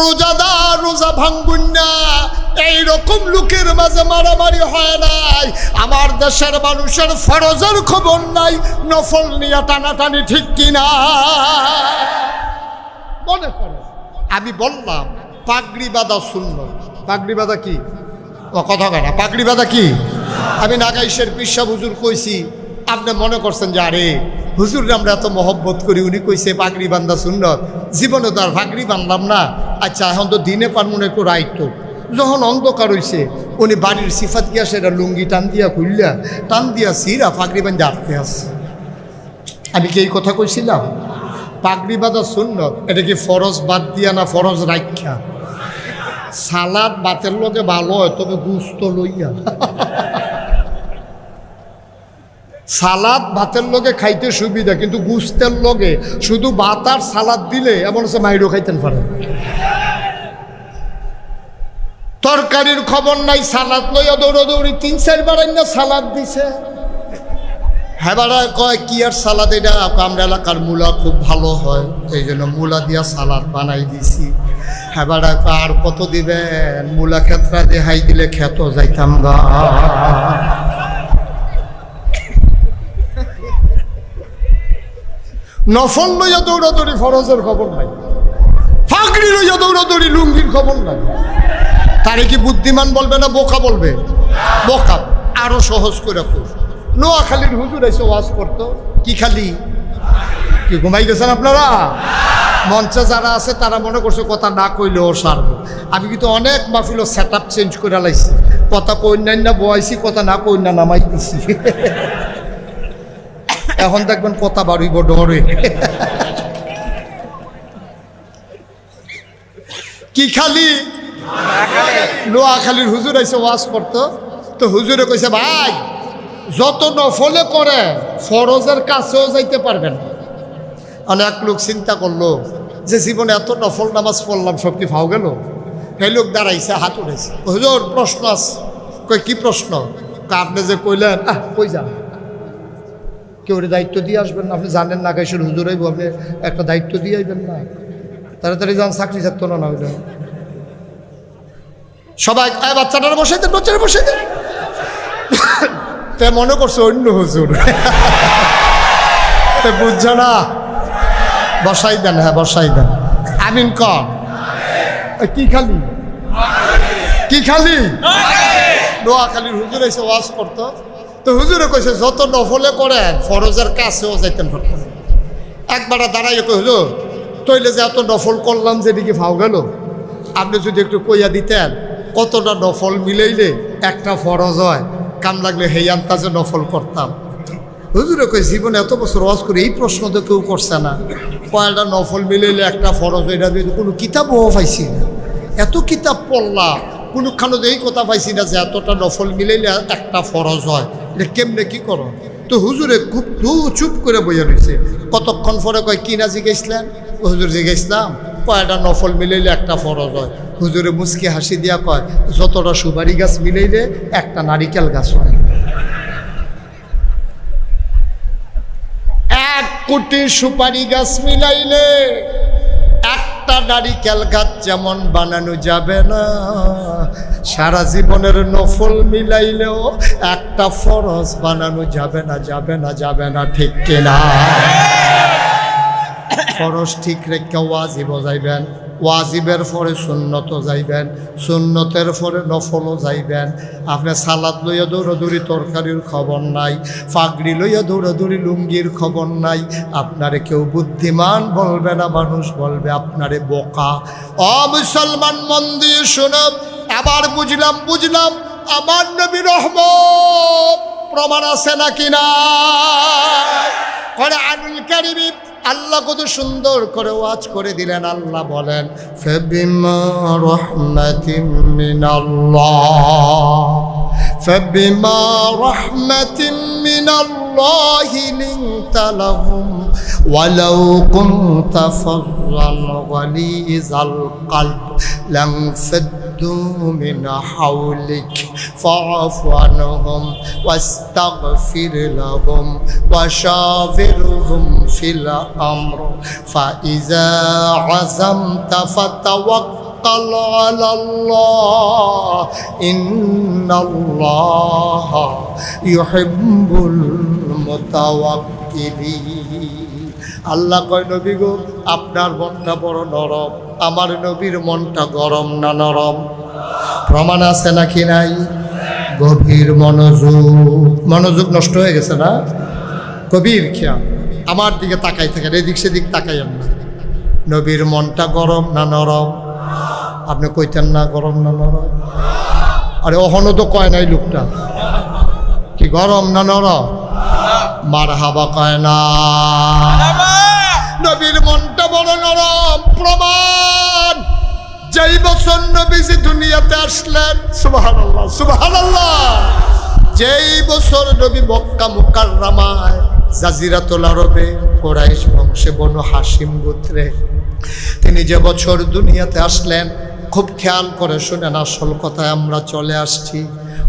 রোজাদার রোজা ভাঙবুন না, এইরকম লোকের মাঝে মারামারি হয় নাই। আমার দেশের মানুষের ফরজের খবর নাই, নফল নিয়ে টানাটানি, ঠিক কিনা? মনে করে আমি বললাম পাগড়ি বাঁধা সুন্নাত। পাগড়ি বাঁধা কি? কথা কয় না। পাগড়ি বাঁধা কি? আমি নাগাইশের পিসা হুজুর কইছি, আপনি মনে করছেন যে আরে হুজুর আমরা এত মহব্বত করি, উনি কইছে পাগড়ি বান্ধা সুন্নত, জীবনে তো আর পাগড়ি বাঁধলাম না। আচ্ছা এখন তো দিনে পারমুন একটু রাইতো। যখন অন্ধকার হইছে উনি বাড়ির সিফাত গিয়া সেটা লুঙ্গি টান দিয়া খুললা টান দিয়া সিরা পাগড়ি বান্ধে আটতে আসছে। আমি কি এই কথা কইছিলাম? পাগড়ি বাঁধা সুন্নত, এটা কি ফরজ বাদ দিয়া না ফরজ রাখা? সালাদ বাতের লগে ভালো হয়, তবে গুস্ত লইয়া। সালাদ ভাতের লগে খাইতে সুবিধা, কিন্তু গুস্তের লগে শুধু ভাত আর সালাদ দিলে এমন হচ্ছে মাইরও খাইতেন পারে। তরকারির খবর নাই, সালাদ লইয়া দৌড়াদৌড়ি 3-4 বার না সালাদ দিছে। হেবারা কয় কি আর সালাদ, এটা আমরা এলাকার মূলা খুব ভালো হয়, এই জন্য মূলা দিয়া সালাদ বানাই দিছি। হেবারা আর কত দিবেন, মূলা ক্ষেত্রা দেখাই দিলে খেত যাইতাম গা। নফল লইয়া দৌড়াদৌড়ি, ফরজের খবর নাই। পাগড়ি লইয়া দৌড়াদৌড়ি, লুঙ্গির খবর নাই। তারে কি বুদ্ধিমান বলবে না বোকা বলবে? বোকা। আরো সহজ করে নোয়াখালীর হুজুর এসে ওয়াজ করতো। কি খালি কি ঘুমাই গেছেন আপনারা? মঞ্চে যারা আছে তারা মনে করছে কথা না কইলে ও সারবো। আমি কিন্তু অনেক মাহফিল সেট আপ চেঞ্জ করে লাইছি, কথা কইনাই না বয়াইছি, কথা না কইনা নামাই দিছি। এখন দেখবেন কথা বাড়িব ডরে। কি খালি নোয়াখালীর হুজুর এসে ওয়াজ করতো। তো হুজুরে কইছে ভাই যত নফলে করে ফরজের কাছেও যাইতে পারবেন। অনেক লোক চিন্তা করলো যে জীবনে এত নফল নামাজ পড়লাম, সব কি ফাও গেল? এই লোক দাঁড়াইছে, হাত উঠেছে। হুজুর প্রশ্ন আছে। কই কি প্রশ্ন? আপনি যে কইলেন কই যান, কেউ দায়িত্ব দিয়ে আসবেন না? আপনি জানেন না গাইছেন হুজুর আইব, আপনি একটা দায়িত্ব দিয়ে আইবেন না? তাড়াতাড়ি যান, চাকরি থাকতো না হইলে। সবাই বাচ্চাটার বসে দেন, বাচ্চাটা বসে দেন। তে মনে করছে অন্য হুজুর, তে বুঝছো না? বসাই দেন, হ্যাঁ বসাই দেন। আমিন কর। কি খালি কি খালি নোয়াখালীর হুজুর এসে ওয়াজ করতো। তো হুজুরে কইছে যত নফলে করেন ফরজের কাছেও যাইতেন পারতেন। একবার দাঁড়াইয়ে কই হুজুর তৈলে যে এত নফল করলাম যেদিকে ফাও গেল, আপনি যদি একটু কইয়া দিতেন কতটা নফল মিলাইলে একটা ফরজ হয়, কাম লাগলে হেই আন্তাজে নফল করতাম। হুজুরে কই জীবনে এত বছর ওয়াজ করে এই প্রশ্ন তো কেউ করছে না, কয়টা নফল মিলাইলে একটা ফরজ হয়। এটা কোনো কিতাবও পাইছি না, এত কিতাব পড়লাম কোনোখানে এই কথা পাইছি না যে এতটা নফল মিলাইলে একটা ফরজ হয়। এটা কেমনে কি করো? তো হুজুরে খুব চুপ করে বইয়া রয়েছে। কতক্ষণ পরে কয় কি না জিজ্ঞেসলেন? হুজুর জিজ্ঞেসলাম কয়টা নফল মিলাইলে একটা ফরজ হয়। হুজুরে মুচকি হাসি দিয়া কয় যতটা সুপারি গাছ মিলাইলে একটা নারিকেল গাছ হয়। 1 কোটি সুপারি গাছ মিলাইলে একটা নারিকেল গাছ যেমন বানানো যাবে না, সারা জীবনের নফল মিলাইলেও একটা ফরজ বানানো যাবে না, যাবে না, যাবে না, ঠিক কিনা? ফরজ ঠিক রেখে ওয়াজিব যাইবেন, ওয়াজিবের পরে সুন্নত যাইবেন, সুন্নতের পরে নফলও যাইবেন। আপনি সালাদ লইয়া দৌড়াদৌড়ি, তরকারির খবর নাই। পাগড়ি লইয়া দৌড়াদৌড়ি, লুঙ্গির খবর নাই। আপনারে কেউ বুদ্ধিমান বলবে না, মানুষ বলবে আপনারে বোকা। মুসলমান মন দিয়ে শোনো, আবার বুঝলাম আমার নবী রহমত প্রমাণ আছে নাকি না? কোরআনুল কারীম আল্লাহ কত সুন্দর করে ওয়াজ করে দিলেন। আল্লাহ বলেন ফাবিমা রাহমাতিম মিনাল্লাহি লিনতা লাহুম ওয়ালাউ কুনতা ফাযযান গালিযাল কলব লানফাদ্দু মিন হাওলিক ফাআফু আনহুম ওয়াস্তাগফির লাহুম ওয়াশাবিরহুম ফিল আমর ফাইযা আযামতা ফাতাওয়াক্কাল আলাল্লাহ ইন্নাল্লাহ ইউহিব্বুল মুতাওয়াক্কিলিন। আল্লাহ কয় নবী গো আপনার মনটা বড় নরম, আমার নবীর মনটা গরম না নরম? প্রমাণ আছে নাকি নাই? গভীর মনোযোগ নষ্ট হয়ে গেছে না? গভীর খেয়াল, আমার দিকে তাকাই থাকেন, এদিক সেদিক তাকাইয়েন না। নবীর মনটা গরম না নরম? আপনি কইতেন না গরম না নরম? আরে অহনো তো কয় নাই লোকটা, কি গরম না নরম? মারহাবা কয় না। নবীর মনটা বড় নরম। প্রমাণ, যেই বছর নবীজি দুনিয়াতে আসলেন, সুবহানাল্লাহ সুবহানাল্লাহ, যেই বছর নবী মক্কা মুকাররমায় জাজিরাতুল আরবে কুরাইশ বংশে বনু হাশিম গোত্রে তিনি যে বছর দুনিয়াতে আসলেন, খুব খেয়াল করে শুনেন, আসল কথায় আমরা চলে আসছি।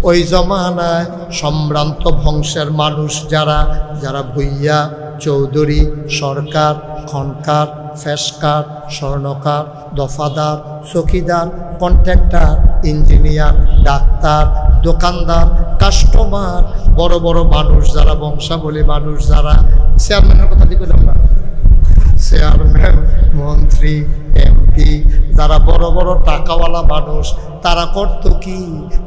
ওই জমানায় সম্ভ্রান্ত বংশের মানুষ যারা যারা ভুইয়া, চৌধুরী, সরকার, খনকার, ফেসকার, স্বর্ণকার, দফাদার, চকিদার, কন্ট্রাক্টর, ইঞ্জিনিয়ার, ডাক্তার, দোকানদার, কাস্টমার, বড় বড় মানুষ যারা, বংশাবলী মানুষ যারা, চেয়ারম্যানের কথা দিকে আমরা, চেয়ারম্যান, মন্ত্রী, এমপি, যারা বড় বড় টাকাওয়ালা মানুষ, তারা করত কি,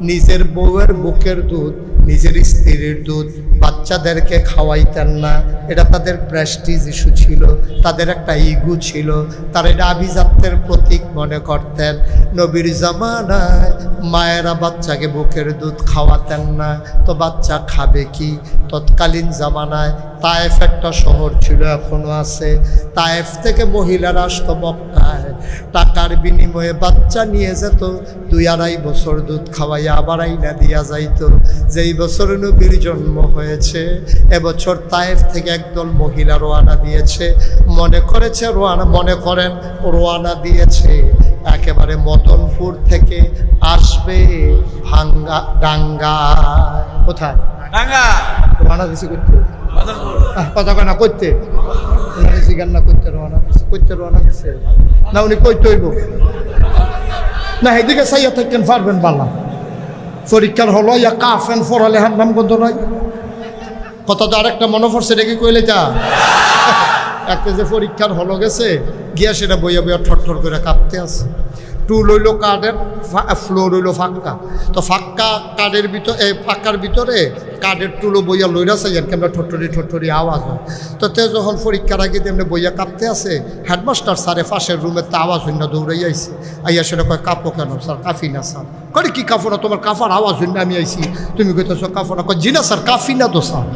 নিজের বউয়ের বুকের দুধ, নিজের স্ত্রীর দুধ বাচ্চাদেরকে খাওয়াইতেন না। এটা তাদের প্রেস্টিজ ইস্যু ছিল, তাদের একটা ইগো ছিল, তারা এটা আভিজাত্যের প্রতীক মনে করতেন। নবীর জামানায় মায়েরা বাচ্চাকে বুকের দুধ খাওয়াতেন না, তো বাচ্চা খাবে কি? তৎকালীন জামানায় তায়েফ একটা শহর ছিল, এখনো আছে। তায়েফ থেকে মহিলারা আসতো মক্কায়, টাকার বিনিময়ে বাচ্চা নিয়ে যেত, 2-2.5 বছর দুধ খাওয়াইয়া আবার আইনা দিয়া যাইত। যেই বছর নবীর জন্ম হয়েছে, এবছর তায়েফ থেকে একদল মহিলা রওনা দিয়েছে। মনে করেন রওনা দিয়েছে একেবারে মদনপুর থেকে, আসবে ডাঙ্গা। কোথায়? ডাঙ্গা। রওনা দিছে করতে কথা কয় না, করতে না, করতে রওনা দিছে না, উনি কইতে হইব না, এদিকে চাইয়া থাকেন পারবেন বালা। পরীক্ষার হলো ইয়া কাফেন পড়ালেখার নাম গন্ধ নয়। কথা তো আরেকটা মনে পড়ছে, রেখে কইলে যা একটা যে পরীক্ষার হলো গেছে গিয়া, সেটা বইয়া বইয়া ঠর করে কাঁপতে আছে। টুল হইল কার্ডের, ফ্লোর হইল ফাঁকা, তো ফাঁকা কার্ডের ভিতরে, এই ফাঁকার ভিতরে কার্ডের টুলো বইয়া লইরা চাইয়েন কেমন ঠোঁটরি আওয়াজ হয়। তো তে যখন পরীক্ষার আগে তেমনি বইয়া কাঁপতে আছে, হেডমাস্টার স্যারে পাশের রুমের তা আওয়াজ হইনা দৌড়াই আইছে। আইয়া সেটা কয় কাঁপো কেন স্যার? কাফি না স্যার। কয় কি কাঁপো না? তোমার কাফার আওয়াজ হইনা আমি আইছি, তুমি কইতেছো কাঁপো না? কয় জি না স্যার, কাফি না তো স্যার।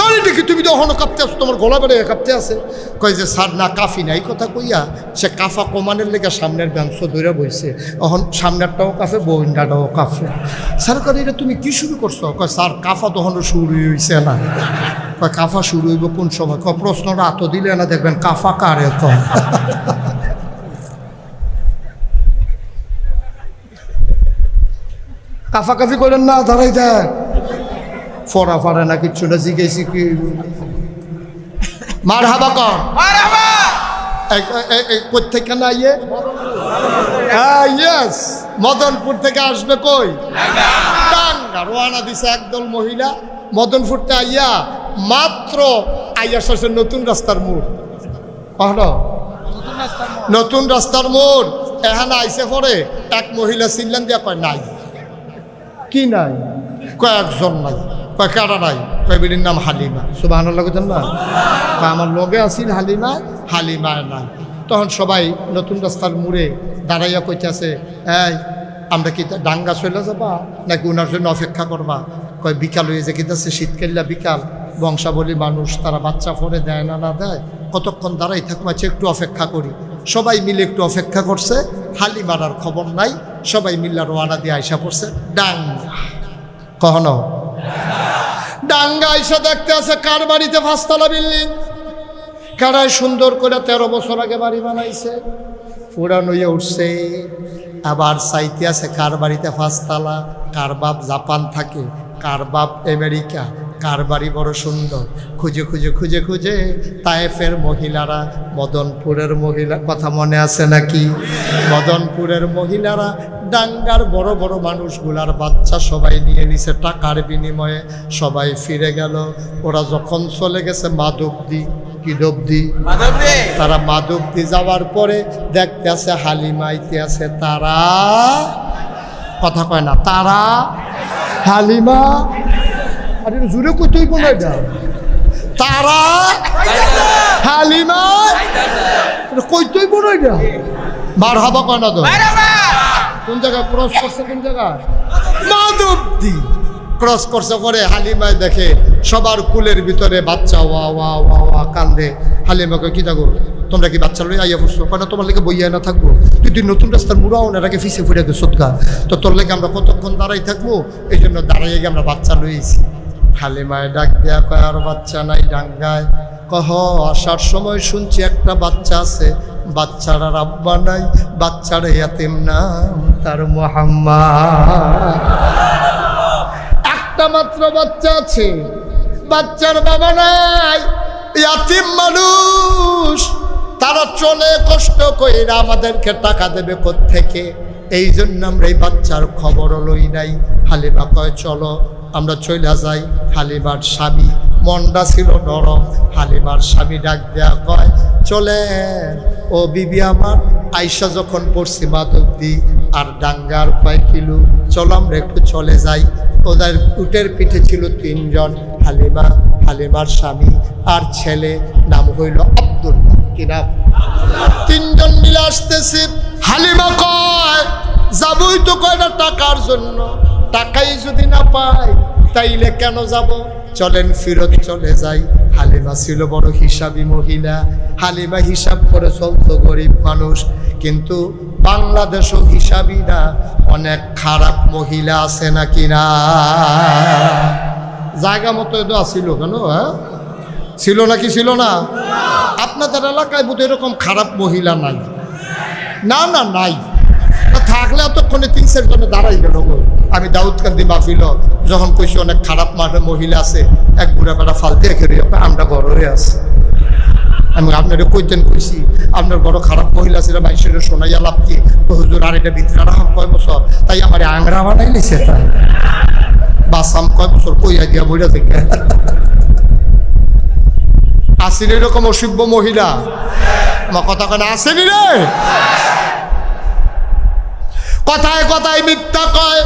কয় দেখি তুমি তো এখনো কাঁপতে আসো, তোমার গলা বেড়ে কাঁপতে আছে। কয় যে স্যার না, কাফি না। এই কথা কইয়া সে কাফা কমানের লেগে সামনের বেঞ্চ ধরে বইছে। এখন সামনেরটাও কাফে, বইন্ডাটাও কাফে। স্যার কয় এটা তুমি কি শুরু করছো? কয় স্যার কাফা তখনও শুরু হয়েছে না। কয় কাফা শুরু হইব কোন সময়? কয় প্রশ্নটা এত দিলে না, দেখবেন কাফা কারে কয়। কাফাকাফি করেন না, দাঁড়াই দেয় ফরা ফারে না কিচ্ছু না, জিজ্ঞেসি কি মারহাবা কর, মারহাবা। কোথেকে না ইয়ে? ইয়েস, মদনপুর থেকে আসবে। কই? টাঙ্গা। রওনা দিছে একদল মহিলা মদনপুরতে আইয়া, মাত্র আইয়া শেষে নতুন রাস্তার মোড়। নতুন রাস্তার মোড় এখানে আইসে পরে এক মহিলা চিল্লান দিয়া কয় নাই। কি নাই? কয়েকজন নাই। কয় কারা নাই? কয় বিড়ির নাম হালিমা। সুবহানাল্লাহ কইতেন না? আমার লগে আসিল হালিমা, হালিমায় নাই। তখন সবাই নতুন রাস্তার মোড়ে দাঁড়াইয়া কইতেছে, এই আমরা কি ডাঙ্গা চলে যাবা নাকি ওনার জন্য অপেক্ষা করবা? কয় বিকাল হয়ে যে কিনতেছে, শীতকাল্লা বিকাল, বংশাবলী মানুষ, তারা বাচ্চা পরে দেয় না না দেয়, কতক্ষণ দাঁড়াই থাকবো, একটু অপেক্ষা করি। সবাই মিলে একটু অপেক্ষা করছে, হালিমার আর খবর নাই। সবাই মিল্লা রওনা দিয়ে আইসা পড়ছে ডাঙ্গা। কখনো ডাঙ্গা আইসা দেখতে আছে কার বাড়িতে 5 তলা বিল্ডিং, কারায় সুন্দর করে 13 বছর আগে বাড়ি বানাইছে, পুরান হয়ে উঠছে। আবার চাইতে আছে কার বাড়িতে 5 তালা, কার বাপ জাপান থাকে, কার বাপ আমেরিকা, কার বাড়ি বড় সুন্দর। খুঁজে খুঁজে খুঁজে খুঁজে তায়েফের মহিলারা, মদনপুরের মহিলা কথা মনে আছে নাকি? মদনপুরের মহিলারা ডাঙ্গার বড় বড় মানুষগুলার বাচ্চা সবাই নিয়ে নিছে টাকার বিনিময়ে। সবাই ফিরে গেল। ওরা যখন চলে গেছে মাধবদী, কি ডবদি, তারা মাধবদী যাওয়ার পরে দেখতে আছে হালিমাইতে আছে তারা, কথা কয় না, তারা হালিমা, আরে জুড়ে কইতেই বলে দাও, তারা হালিমা কইতেই বলে দাও, বার হবা কয় না তো। কোন জায়গায় ক্রস করছে, কোন জায়গায়? মাধবদী ক্রস করছে। করে হালিমায় দেখে সবার কুলের ভিতরে বাচ্চা, ওয়া ওয়া ওয়া ওয়া কান্দে। হালিমাকে কি থাকো তোমরা, কি বাচ্চা লই আইয়া পড়ছো? কেন তোমার লেগে বইয়া না থাকবো? তুই নতুন রাস্তার মুড়াও না, এটাকে ফিসে ফুটে দে সৎকা, তো তোর লেগে আমরা কতক্ষণ দাঁড়াই থাকবো? এই জন্য দাঁড়াইয়ে গিয়ে আমরা বাচ্চা লইছি। হালিমায় ডাক দেয়া কয়, আর বাচ্চা নাই ডাঙ্গায়? কহ আসার সময় শুনছি একটা বাচ্চা আছে, বাচ্চার আর আব্বা নাই, বাচ্চার ইয়াতিম নাম তার মুহাম্মদ। একটা মাত্র বাচ্চা আছে, বাচ্চার বাবা নাই, ইয়াতিম মানুষ। তারা চলে কষ্ট কইরা আমাদেরকে টাকা দেবে কোত্থেকে? এই জন্য আমরা এই বাচ্চার খবরও লই নাই। হালিমা কয় চলো আমরা চলে যাই। হালিমার স্বামী মনটা ছিল নরম। হালিমার স্বামী ডাক দেয়া কয়, চলে ও বিবি আমার, আইসা যখন পড়ছি মাধবদী আর ডাঙ্গার 5 কিলো, চলো আমরা একটু চলে যাই। ওদের উটের পিঠে ছিল 3 জন, হালিমা, হালিমার স্বামী আর ছেলে, নাম হইল আব্দুল্লাহ। কি নাম? 3 জন মিলে আসতেছে। হালিমা কয় যাবই তো কয়টা টাকার জন্য, টাকাই যদি না পাই তাইলে কেন যাব? চলেন ফিরত চলে যাই। হালিমা ছিল বড় হিসাবী মহিলা। হালিমা হিসাব করে চলতো, গরিব মানুষ। কিন্তু বাংলাদেশও হিসাবী না, অনেক খারাপ মহিলা আছে নাকি না? জায়গা মতো এতো আসিল কেন? হ্যাঁ ছিল নাকি ছিল না? আপনাদের এলাকায় বোধ এরকম খারাপ মহিলা নাই? না না নাই, থাকলে এতক্ষণে 3-4 জনে দাঁড়াই গেল। আমি দাউদকান্দি মাহফিল যখন কইছি অনেক খারাপ মহিলা আছে, এক বুড়া বেড়া ফালতে খেয়ে আমরা বড় হয়ে আছে। আমি আপনার কইতেন কইছি আপনার বড় খারাপ মহিলা ছিল, মানুষের শোনাইয়া লাভ কি? হুজুর আর এটা ভিতরে রাখাম কয় বছর, তাই আমার আংরা বানাই নিছে, তাই বাসাম কয় বছর কইয়া দিয়া বইরা থেকে আসেনি এরকম অসভ্য মহিলা? আমার কথা কেন আসেনি রে? কথায় কথায় মিথ্যা কয়,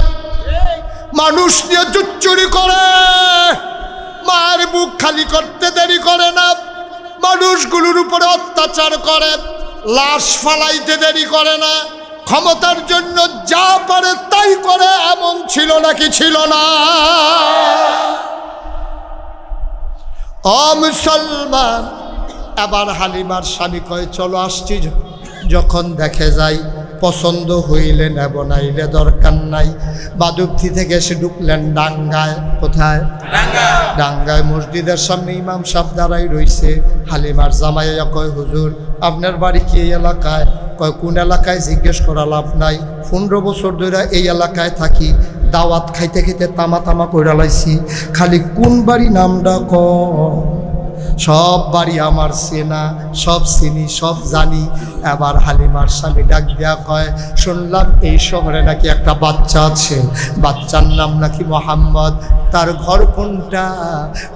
মানুষ নিয়ে চুচ্চুরি করে, মার বুক খালি করতে দেরি করে না, মানুষগুলোর উপরে অত্যাচার করে, লাশ ফালাইতে দেরি করে না, ক্ষমতার জন্য যা পারে তাই করে। এমন ছিল নাকি ছিল না? ও মুসলমান, এবার হালিমার স্বামী কয় চলো আসছি। যখন দেখে যাই পছন্দ হইলে নেব, নাইলে দরকার নাই। মাধবদী থেকে এসে ঢুকলেন ডাঙ্গায়। কোথায়? ডাঙ্গায় মসজিদের সামনে ইমাম সাহেব দাঁড়াই রইছে। হালিমার জামাইয়া কয় হুজুর আপনার বাড়ি কি এই এলাকায়? কয় কোন এলাকায় জিজ্ঞেস করা লাভ নাই, 15 বছর ধরে এই এলাকায় থাকি, দাওয়াত খাইতে খাইতে তামা তামা কইরা লাইছি, খালি কোন বাড়ি নামটা ক? সব বাড়ি আমার চেনা, সব চিনি, সব জানি। এবার হালিমার স্বামী ডাক দেয়া কয় শুনলাম এই শহরে নাকি একটা বাচ্চা আছে, বাচ্চার নাম নাকি মোহাম্মদ, তার ঘর কোনটা?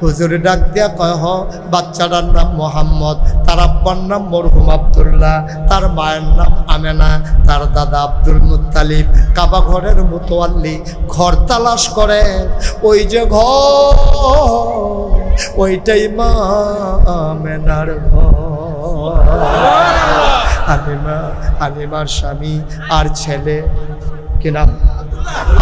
হুজুরে ডাক দেয়া কয় হ, বাচ্চাটার নাম মোহাম্মদ, তার আব্বার নাম মরহুম আব্দুল্লাহ, তার মায়ের নাম আমেনা, তার দাদা আব্দুল মুত্তালিব কাবা ঘরের মুতওয়াল্লি। ঘর তালাশ করে, ওই যে ঘর, ওইটাই মা আমেনার ঘর। হালিমার স্বামী আর ছেলে, কি নাম?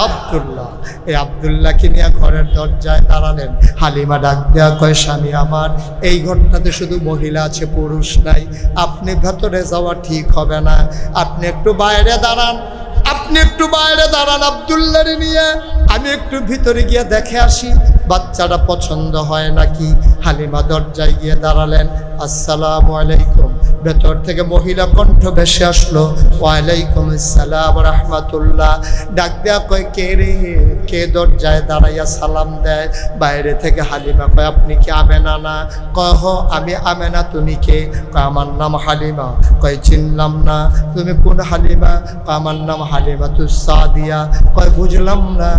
আব্দুল্লাহ। এই আব্দুল্লাহকে নিয়ে ঘরের দরজায় দাঁড়ালেন। হালিমা ডাক দেয়া কয় স্বামী আমার, এই ঘরটাতে শুধু মহিলা আছে, পুরুষ নাই, আপনি ভেতরে যাওয়া ঠিক হবে না, আপনি একটু বাইরে দাঁড়ান। আপনি একটু বাইরে দাঁড়ান আব্দুল্লাহর নিয়ে, আমি একটু ভিতরে গিয়ে দেখে আসি বাচ্চাটা পছন্দ হয় নাকি। হালিমা দরজায় গিয়ে দাঁড়ালেন, আসসালামু আলাইকুম। ভেতর থেকে মহিলা কণ্ঠ ভেসে আসলো, ওয়ালাইকুম আসসালাম রাহমাতুল্লাহ। ডাক দেয়া কয়, কে রে? কে দরজায় দাঁড়াইয়া সালাম দেয়? বাইরে থেকে হালিমা কয়, আপনি কি আমেনা না? কয়, হ আমি আমেনা। তুমি কে? কয়, আমার নাম হালিমা। কয়, চিনলাম না। তুমি কোন হালিমা? কয়, আমার নাম হালিমা তুস সাদিয়া। কয়, বুঝলাম না।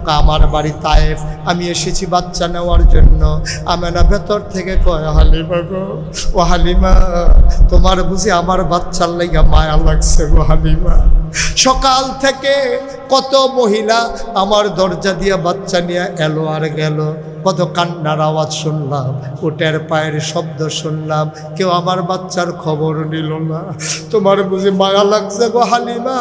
কয়, আমার বাড়ি তায়েফ, আমি এসেছি বাচ্চা নেওয়ার জন্য। আমেনা ভেতর থেকে কয়, হালিমা গো, ও হালিমা, তোমার বুঝি আমার বাচ্চার লাইগা মায়া লাগছে গো হালিমা। সকাল থেকে কত মহিলা আমার দরজা দিয়া বাচ্চা নিয়ে এলো আর গেল, কত কান্নার আওয়াজ শুনলাম, উটের পায়ের শব্দ শুনলাম, কেউ আমার বাচ্চার খবর নিল না। তোমার বুঝি মায়া লাগছে গো হালিমা?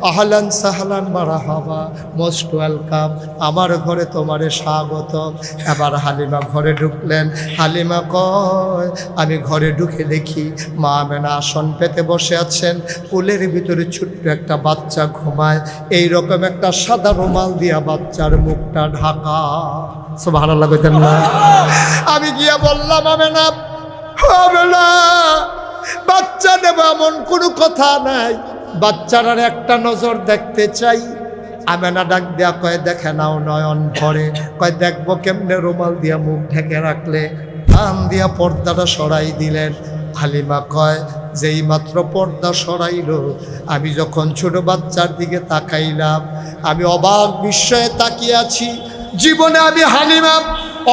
আহলান সাহলান মারহাবা, মোস্ট ওয়েলকাম, আমার ঘরে তোমারে স্বাগতম। এবার হালিমা ঘরে ঢুকলেন। হালিমা কয়, আমি ঘরে ঢুকে দেখি মা আমেনা আসন পেতে বসে আছেন, কোলের ভিতরে ছোট্ট একটা বাচ্চা ঘুমায়, এইরকম একটা সাদা রুমাল দিয়া বাচ্চার মুখটা ঢাকা। সুবহানাল্লাহ কইতেন না? আমি গিয়া বললাম, আমেনা, আমেনা, বাচ্চা নেব এমন কোনো কথা নাই, বাচ্চার একটা নজর দেখতে চাই। আমেনা ডাক দেয়া কয়, দেখে নাও নয়ন ভরে। কয়, দেখবো কেমনে? রুমাল দিয়া মুখ ঢেকে রাখলে। টান দিয়া পর্দাটা সরাই দিলেন। হালিমা কয়, যেই মাত্র পর্দা সরাইল, আমি যখন ছোট বাচ্চার দিকে তাকাইলাম, আমি অবাক বিস্ময়ে তাকিয়ে আছি। জীবনে আমি হালিমা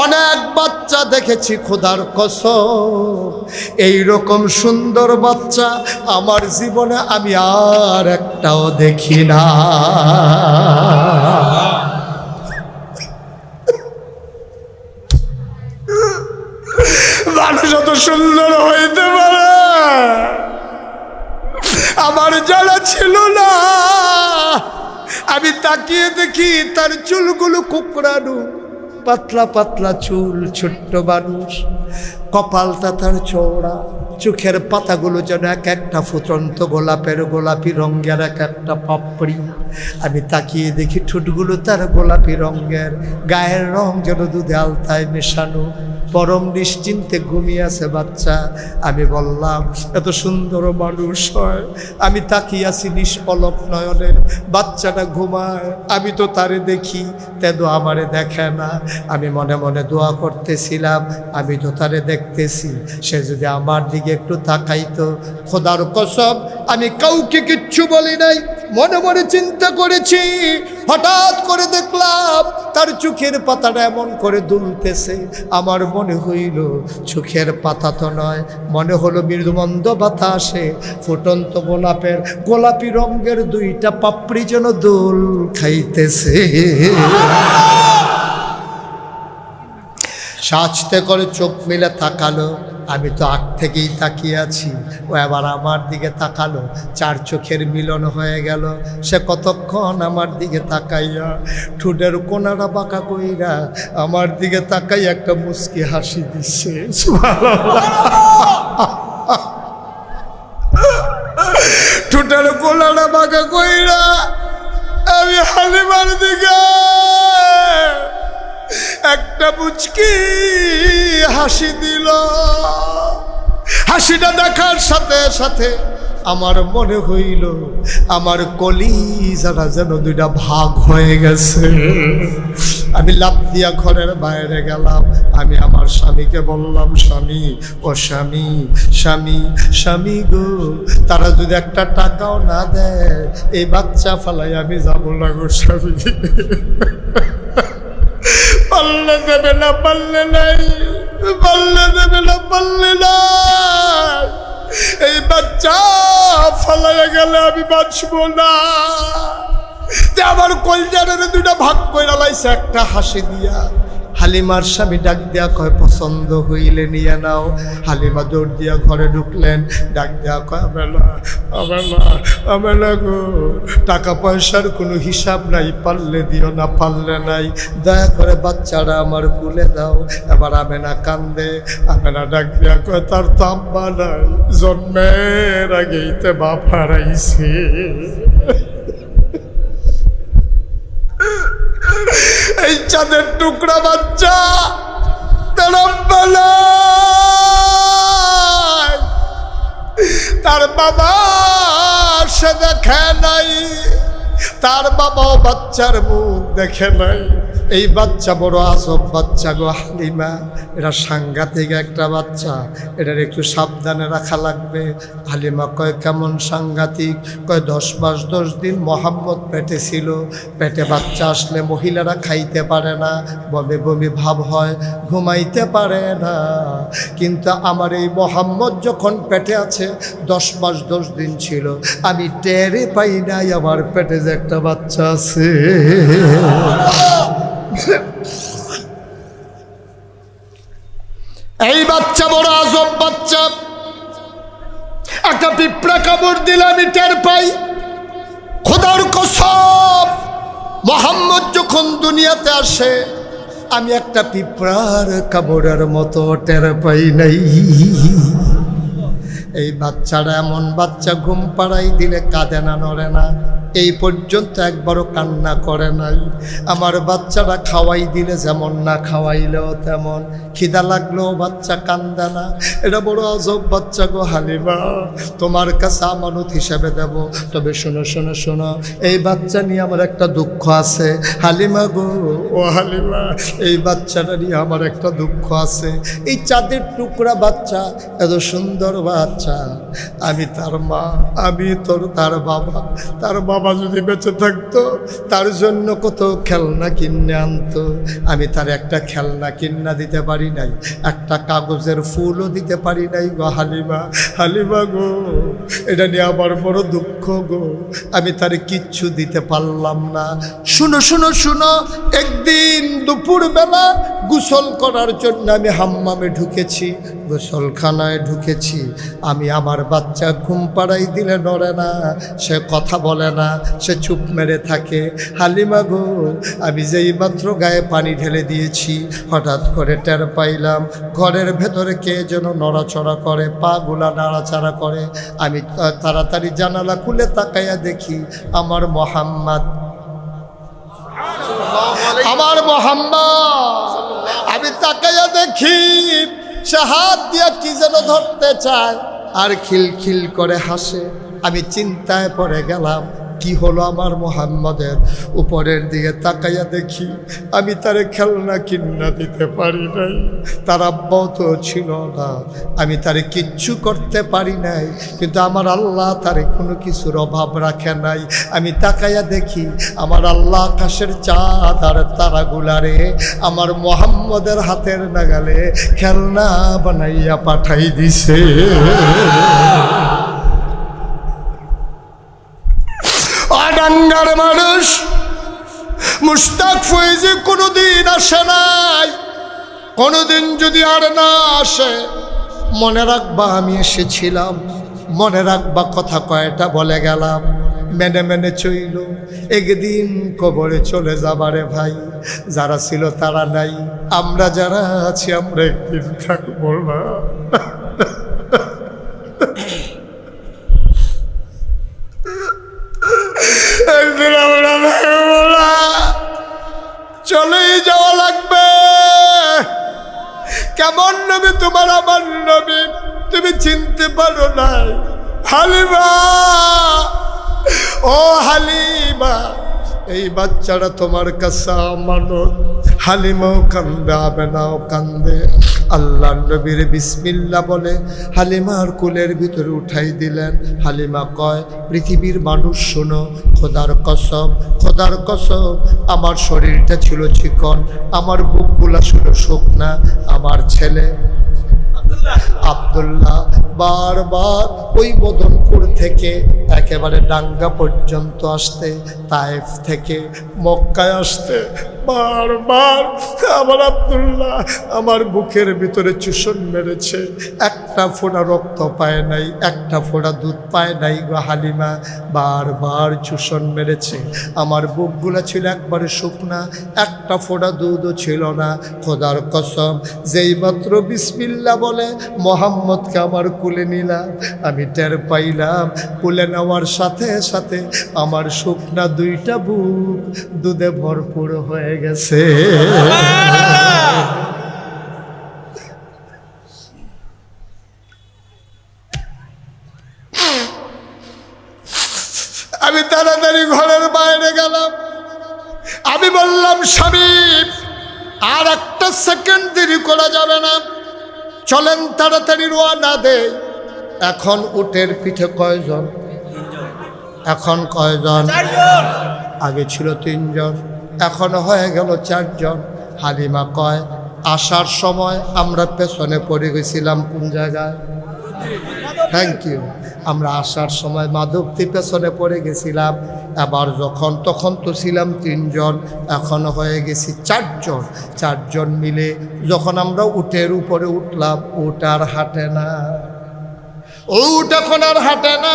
অনেক বাচ্চা দেখেছি, খোদার কসম এইরকম সুন্দর বাচ্চা আমার জীবনে আমি আর একটাও দেখি না। মানুষ যত সুন্দর হইতে পারে আমার জানা ছিল না। আমি তাকিয়ে দেখি তার চুলগুলো কুকড়ানো, পাতলা পাতলা চুল, ছোট্ট মানুষ, কপালটা তার চওড়া, চোখের পাতাগুলো যেন এক একটা ফুটন্ত গোলাপের গোলাপি রঙের এক একটা পাপড়ি। আমি তাকিয়ে দেখি ঠোঁটগুলো তার গোলাপি রঙের, গায়ের রং যেন দুধে আলতায় মেশানো, পরম নিশ্চিন্তে ঘুমিয়ে আছে বাচ্চা। আমি বললাম, এত সুন্দর মানুষ হয়? আমি তাকিয়ে আছি নিষ্পলক নয়নে, বাচ্চাটা ঘুমায়, আমি তো তারে দেখি, তেদো আমারে দেখে না। আমি মনে মনে দোয়া করতেছিলাম, আমি তো তারে দেখতেছি, সে যদি আমার দিকে একটু তাকাইতো। খোদার কসম আমি কাউকে কিচ্ছু বলি নাই, মনে মনে চিন্তা করেছি। হঠাৎ করে দেখলাম তার চোখের পাতাটা এমন করে দুলতেছে, আমার মনে হইল চোখের পাতা তো নয়, মনে হলো মৃদুমন্দ বাতাসে ফুটন্ত গোলাপের গোলাপি রঙের দুইটা পাপড়ি যেন দোল খাইতেছে। সাজতে করে চোখ মিলে তাকালো, আমি তো আগ থেকেই তাকিয়ে আছি, ও এবার আমার দিকে তাকালো, চার চোখের মিলন হয়ে গেল। সে কতক্ষণ আমার দিকে তাকাইয়া ঠোঁটের কোনাটা বাঁকা কইরা আমার দিকে তাকাই একটা মুচকি হাসি দিচ্ছে। ঠোঁটের কোনাটা বাঁকা কইরা আমি হালিমার দিকে একটা মুচকি হাসি দিল। হাসিটা দেখার সাথে সাথে আমার মনে হইল আমার কলিজাটা যেন দুইটা ভাগ হয়ে গেছে। আমি লাফ দিয়া ঘরের বাইরে গেলাম। আমি আমার স্বামীকে বললাম, স্বামী, ও স্বামী, স্বামী, স্বামী গো, তারা যদি একটা টাকাও না দেয় এই বাচ্চা ফালাই আমি যাবো না গো স্বামী। পাল্লে দেবে না, পাল্লে নাই, পাল্লে দেবে না, পাল্লে নাই, এই বাচ্চা ফালাইয়া গেলে আমি বাঁচবো না। আমার কলজারের দুইটা ভাগ করে লাইছে একটা হাসি দিয়া। হালিমার স্বামী ডাক দিয়া কয় পছন্দ হইলে নিয়ে নাও। হালিমা দৌড় দিয়া ঘরে ঢুকলেন, ডাক দেয়া কয় আমি না গো, টাকা পয়সার কোনো হিসাব নাই, পারলে দিও না পারলে নাই, দয়া করে বাচ্চারা আমার কুলে দাও। এবার আমেনা কান্দে, আমেনা ডাক দেয়া কয় তার তো আম্মা নাই, জন্মের আগেই তো বাপ হারাইছে। এই চাঁদের টুকরা বাচ্চা তার বাবা সে দেখে নাই, তার বাবাও বাচ্চার মুখ দেখে নাই। এই বাচ্চা বড় আজব বাচ্চা গো হালিমা, এটা সাংঘাতিক একটা বাচ্চা, এটার একটু সাবধানে রাখা লাগবে। হালিমা কয় কেমন সাংঘাতিক? কয় 10 মাস 10 দিন মোহাম্মদ পেটে ছিল। পেটে বাচ্চা আসলে মহিলারা খাইতে পারে না, বমি বমি ভাব হয়, ঘুমাইতে পারে না। কিন্তু আমার এই মোহাম্মদ যখন পেটে আছে, 10 মাস 10 দিন ছিল, আমি টেরে পাই নাই আমার পেটে যে একটা বাচ্চা আছে। এই বাচ্চা বড় আজব বাচ্চা, একটা পিঁপড়া কামড় দিলে আমি টের পাই। খোদার কসম, মোহাম্মদ যখন দুনিয়াতে আসে আমি একটা পিঁপড়ার কামড়ের মতো টের পাই নাই। এই বাচ্চারা এমন বাচ্চা, ঘুম পাড়াই দিলে কাঁদে না, নড়ে না, এই পর্যন্ত একবারও কান্না করে নাই। আমার বাচ্চারা খাওয়াই দিলে যেমন, না খাওয়াইলেও তেমন, খিদা লাগলেও বাচ্চা কান্দে না। এটা বড় আজব বাচ্চা গো হালিমা, তোমার কাছে আমানত হিসাবে দেব। তবে শোনো শোনো শোনো, এই বাচ্চা নিয়ে আমার একটা দুঃখ আছে হালিমা গো। ও হালিমা, এই বাচ্চাটা নিয়ে আমার একটা দুঃখ আছে। এই চাঁদের টুকরা বাচ্চা, এত সুন্দর বাচ্চা, আমি তার মা, আমি তার বাবা। তার বাবা যদি বেঁচে থাকতো তার জন্য কত খেলনা কিনে আনতো, আমি তার একটা খেলনা কিনা দিতে পারি নাই, একটা কাগজের ফুলও দিতে পারি নাই গো হালিমা। হালিমা গো, এটা নিয়ে আমার বড় দুঃখ গো, আমি তার কিচ্ছু দিতে পারলাম না। শুনো শুনো শুনো, একদিন দুপুরবেলা গোসল করার জন্য আমি হাম্মামে ঢুকেছি, গোসলখানায় ঢুকেছি। আমি আমার বাচ্চা ঘুম পাড়াই দিলে নড়ে না, সে কথা বলে না, সে চুপ মেরে থাকে। হালিমা গো, আমি যেই মাত্র গায়ে পানি ঢেলে দিয়েছি, হঠাৎ করে টের পাইলাম ঘরের ভেতরে কে যেন নড়াচড়া করে, পা গুলা নাড়াচাড়া করে। আমি তাড়াতাড়ি জানালা খুলে তাকাইয়া দেখি আমার মোহাম্মদ, আমার মোহাম্মদ। আমি তাকাইয়া দেখি সে হাত দিয়া কি যেন ধরতে চায় আর খিলখিল করে হাসে। আমি চিন্তায় পড়ে গেলাম, কি হলো আমার মোহাম্মদের? উপরের দিকে তাকাইয়া দেখি আমি তারে খেলনা কিনা দিতে পারি নাই, তার আব্বাও তো ছিল না, আমি তারে কিচ্ছু করতে পারি নাই। কিন্তু আমার আল্লাহ তারে কোনো কিছুর অভাব রাখে নাই। আমি তাকাইয়া দেখি আমার আল্লাহ আকাশের চাঁদ আর তারাগুলারে আমার মোহাম্মদের হাতের নাগালে খেলনা বানাইয়া পাঠাই দিছে। আডাঙ্গার মানুষ মুশতাক ফয়েজি কোনোদিন আসে নাই, কোনোদিন যদি আর না আসে মনে রাখবা আমি এসেছিলাম, মনে রাখবা কথা কয়টা বলে গেলাম, মেনে মেনে চইল। একদিন কবরে চলে যাবারে ভাই, যারা ছিল তারা নাই, আমরা যারা আছি আমরা একদিন থাকবো না। একদিন আমরা চলেই যাওয়া লাগবে। কেমন নবী তোমার আমার নবী, তুমি চিনতে পারো নাই হালিমা, ও হালিমা, এই বাচ্চাটা তোমার কাছে আমানত। হালিমাও কান্দে, আমেনাও কান্দে। আল্লাহ নবীর বিসমিল্লাহ বলে হালিমার কুলের ভিতরে উঠাই দিলেন। হালিমা কয়, পৃথিবীর মানুষ শোনো, খোদার কসম, খোদার কসম, আমার শরীরটা ছিল চিকন, আমার বুকগুলা ছিল শুকনা। আমার ছেলে আব্দুল্লাহ বারবার ওই মদনপুর থেকে একেবারে ডাঙ্গা পর্যন্ত আসতে, তায়েফ থেকে মক্কায় আসতে বারবার আমার আব্দুল্লাহ আমার বুকের ভিতরে চুষণ মেরেছে, একটা ফোঁটা রক্ত পায় নাই, একটা ফোঁটা দুধ পায় নাই গো হালিমা, বারবার চুষণ মেরেছে। আমার বুকগুলো ছিল একবারে শুকনা, একটা ফোঁটা দুধও ছিল না। খোদার কসম, যেই মাত্র বিসমিল্লাহ বলে মোহাম্মদকে আমার কুলে নিলাম, আমি টের পাইলাম কুলে নেওয়ার সাথে সাথে আমার শুকনা দুইটা বুক দুধে ভরপুর হয়ে গেছে। আমি তাড়াতাড়ি ঘরের বাইরে গেলাম, আমি বললাম স্বামী আর একটা সেকেন্ড দেরি করা যাবে না, চলেন তাড়াতাড়ি রওনা দেই। এখন উটের পিঠে কয়জন? এখন কয়জন? আগে ছিল 3 জন, এখন হয়ে গেল 4 জন। হালিমা কয় আসার সময় আমরা পেছনে পড়ে গেছিলাম কোন জায়গায়? Thank you. আমরা আসার সময় মাধবতী পেছনে পড়ে গেছিলাম, আবার যখন তখন তো ছিলাম 3 জন, এখন হয়ে গেছি 4 জন। 4 জন মিলে যখন আমরা উটের উপরে উঠলাম, উট আর হাঁটে না, উট এখন আর হাঁটে না।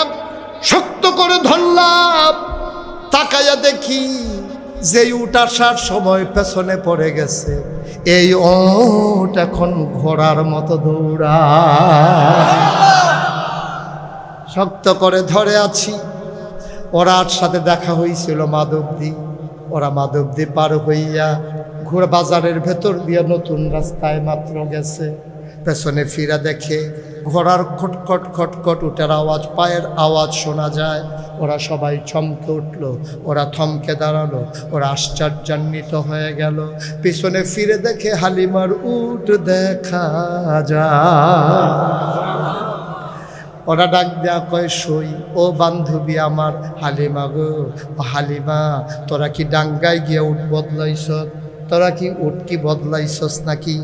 শক্ত করে ধরলাম, তাকাইয়া দেখি যে উট আসার সময় পেছনে পড়ে গেছে, এই উট এখন ঘোড়ার মতো দৌড়া। শক্ত করে ধরে আছি। ওরার সাথে দেখা হয়েছিল মাধবদী, ওরা মাধবদী পার হইয়া ঘোড়া বাজারের ভেতর দিয়ে নতুন রাস্তায় মাত্র গেছে। পেছনে ফিরা দেখে ঘোড়ার খটখট খটখট উটের আওয়াজ, পায়ের আওয়াজ শোনা যায়। ওরা সবাই চমকে উঠল, ওরা থমকে দাঁড়ালো, ওরা আশ্চর্যান্বিত হয়ে গেল। পিছনে ফিরে দেখে হালিমার উট দেখা যায়। ওরা ডাক দেয়া কয় সই, ও বান্ধবী আমার হালিমা গো, হালিমা তোরা কি ডাঙ্গায় গিয়ে উঠ বদলাইছ? তোরা কি উঠ কি বদলাইছস নাকি?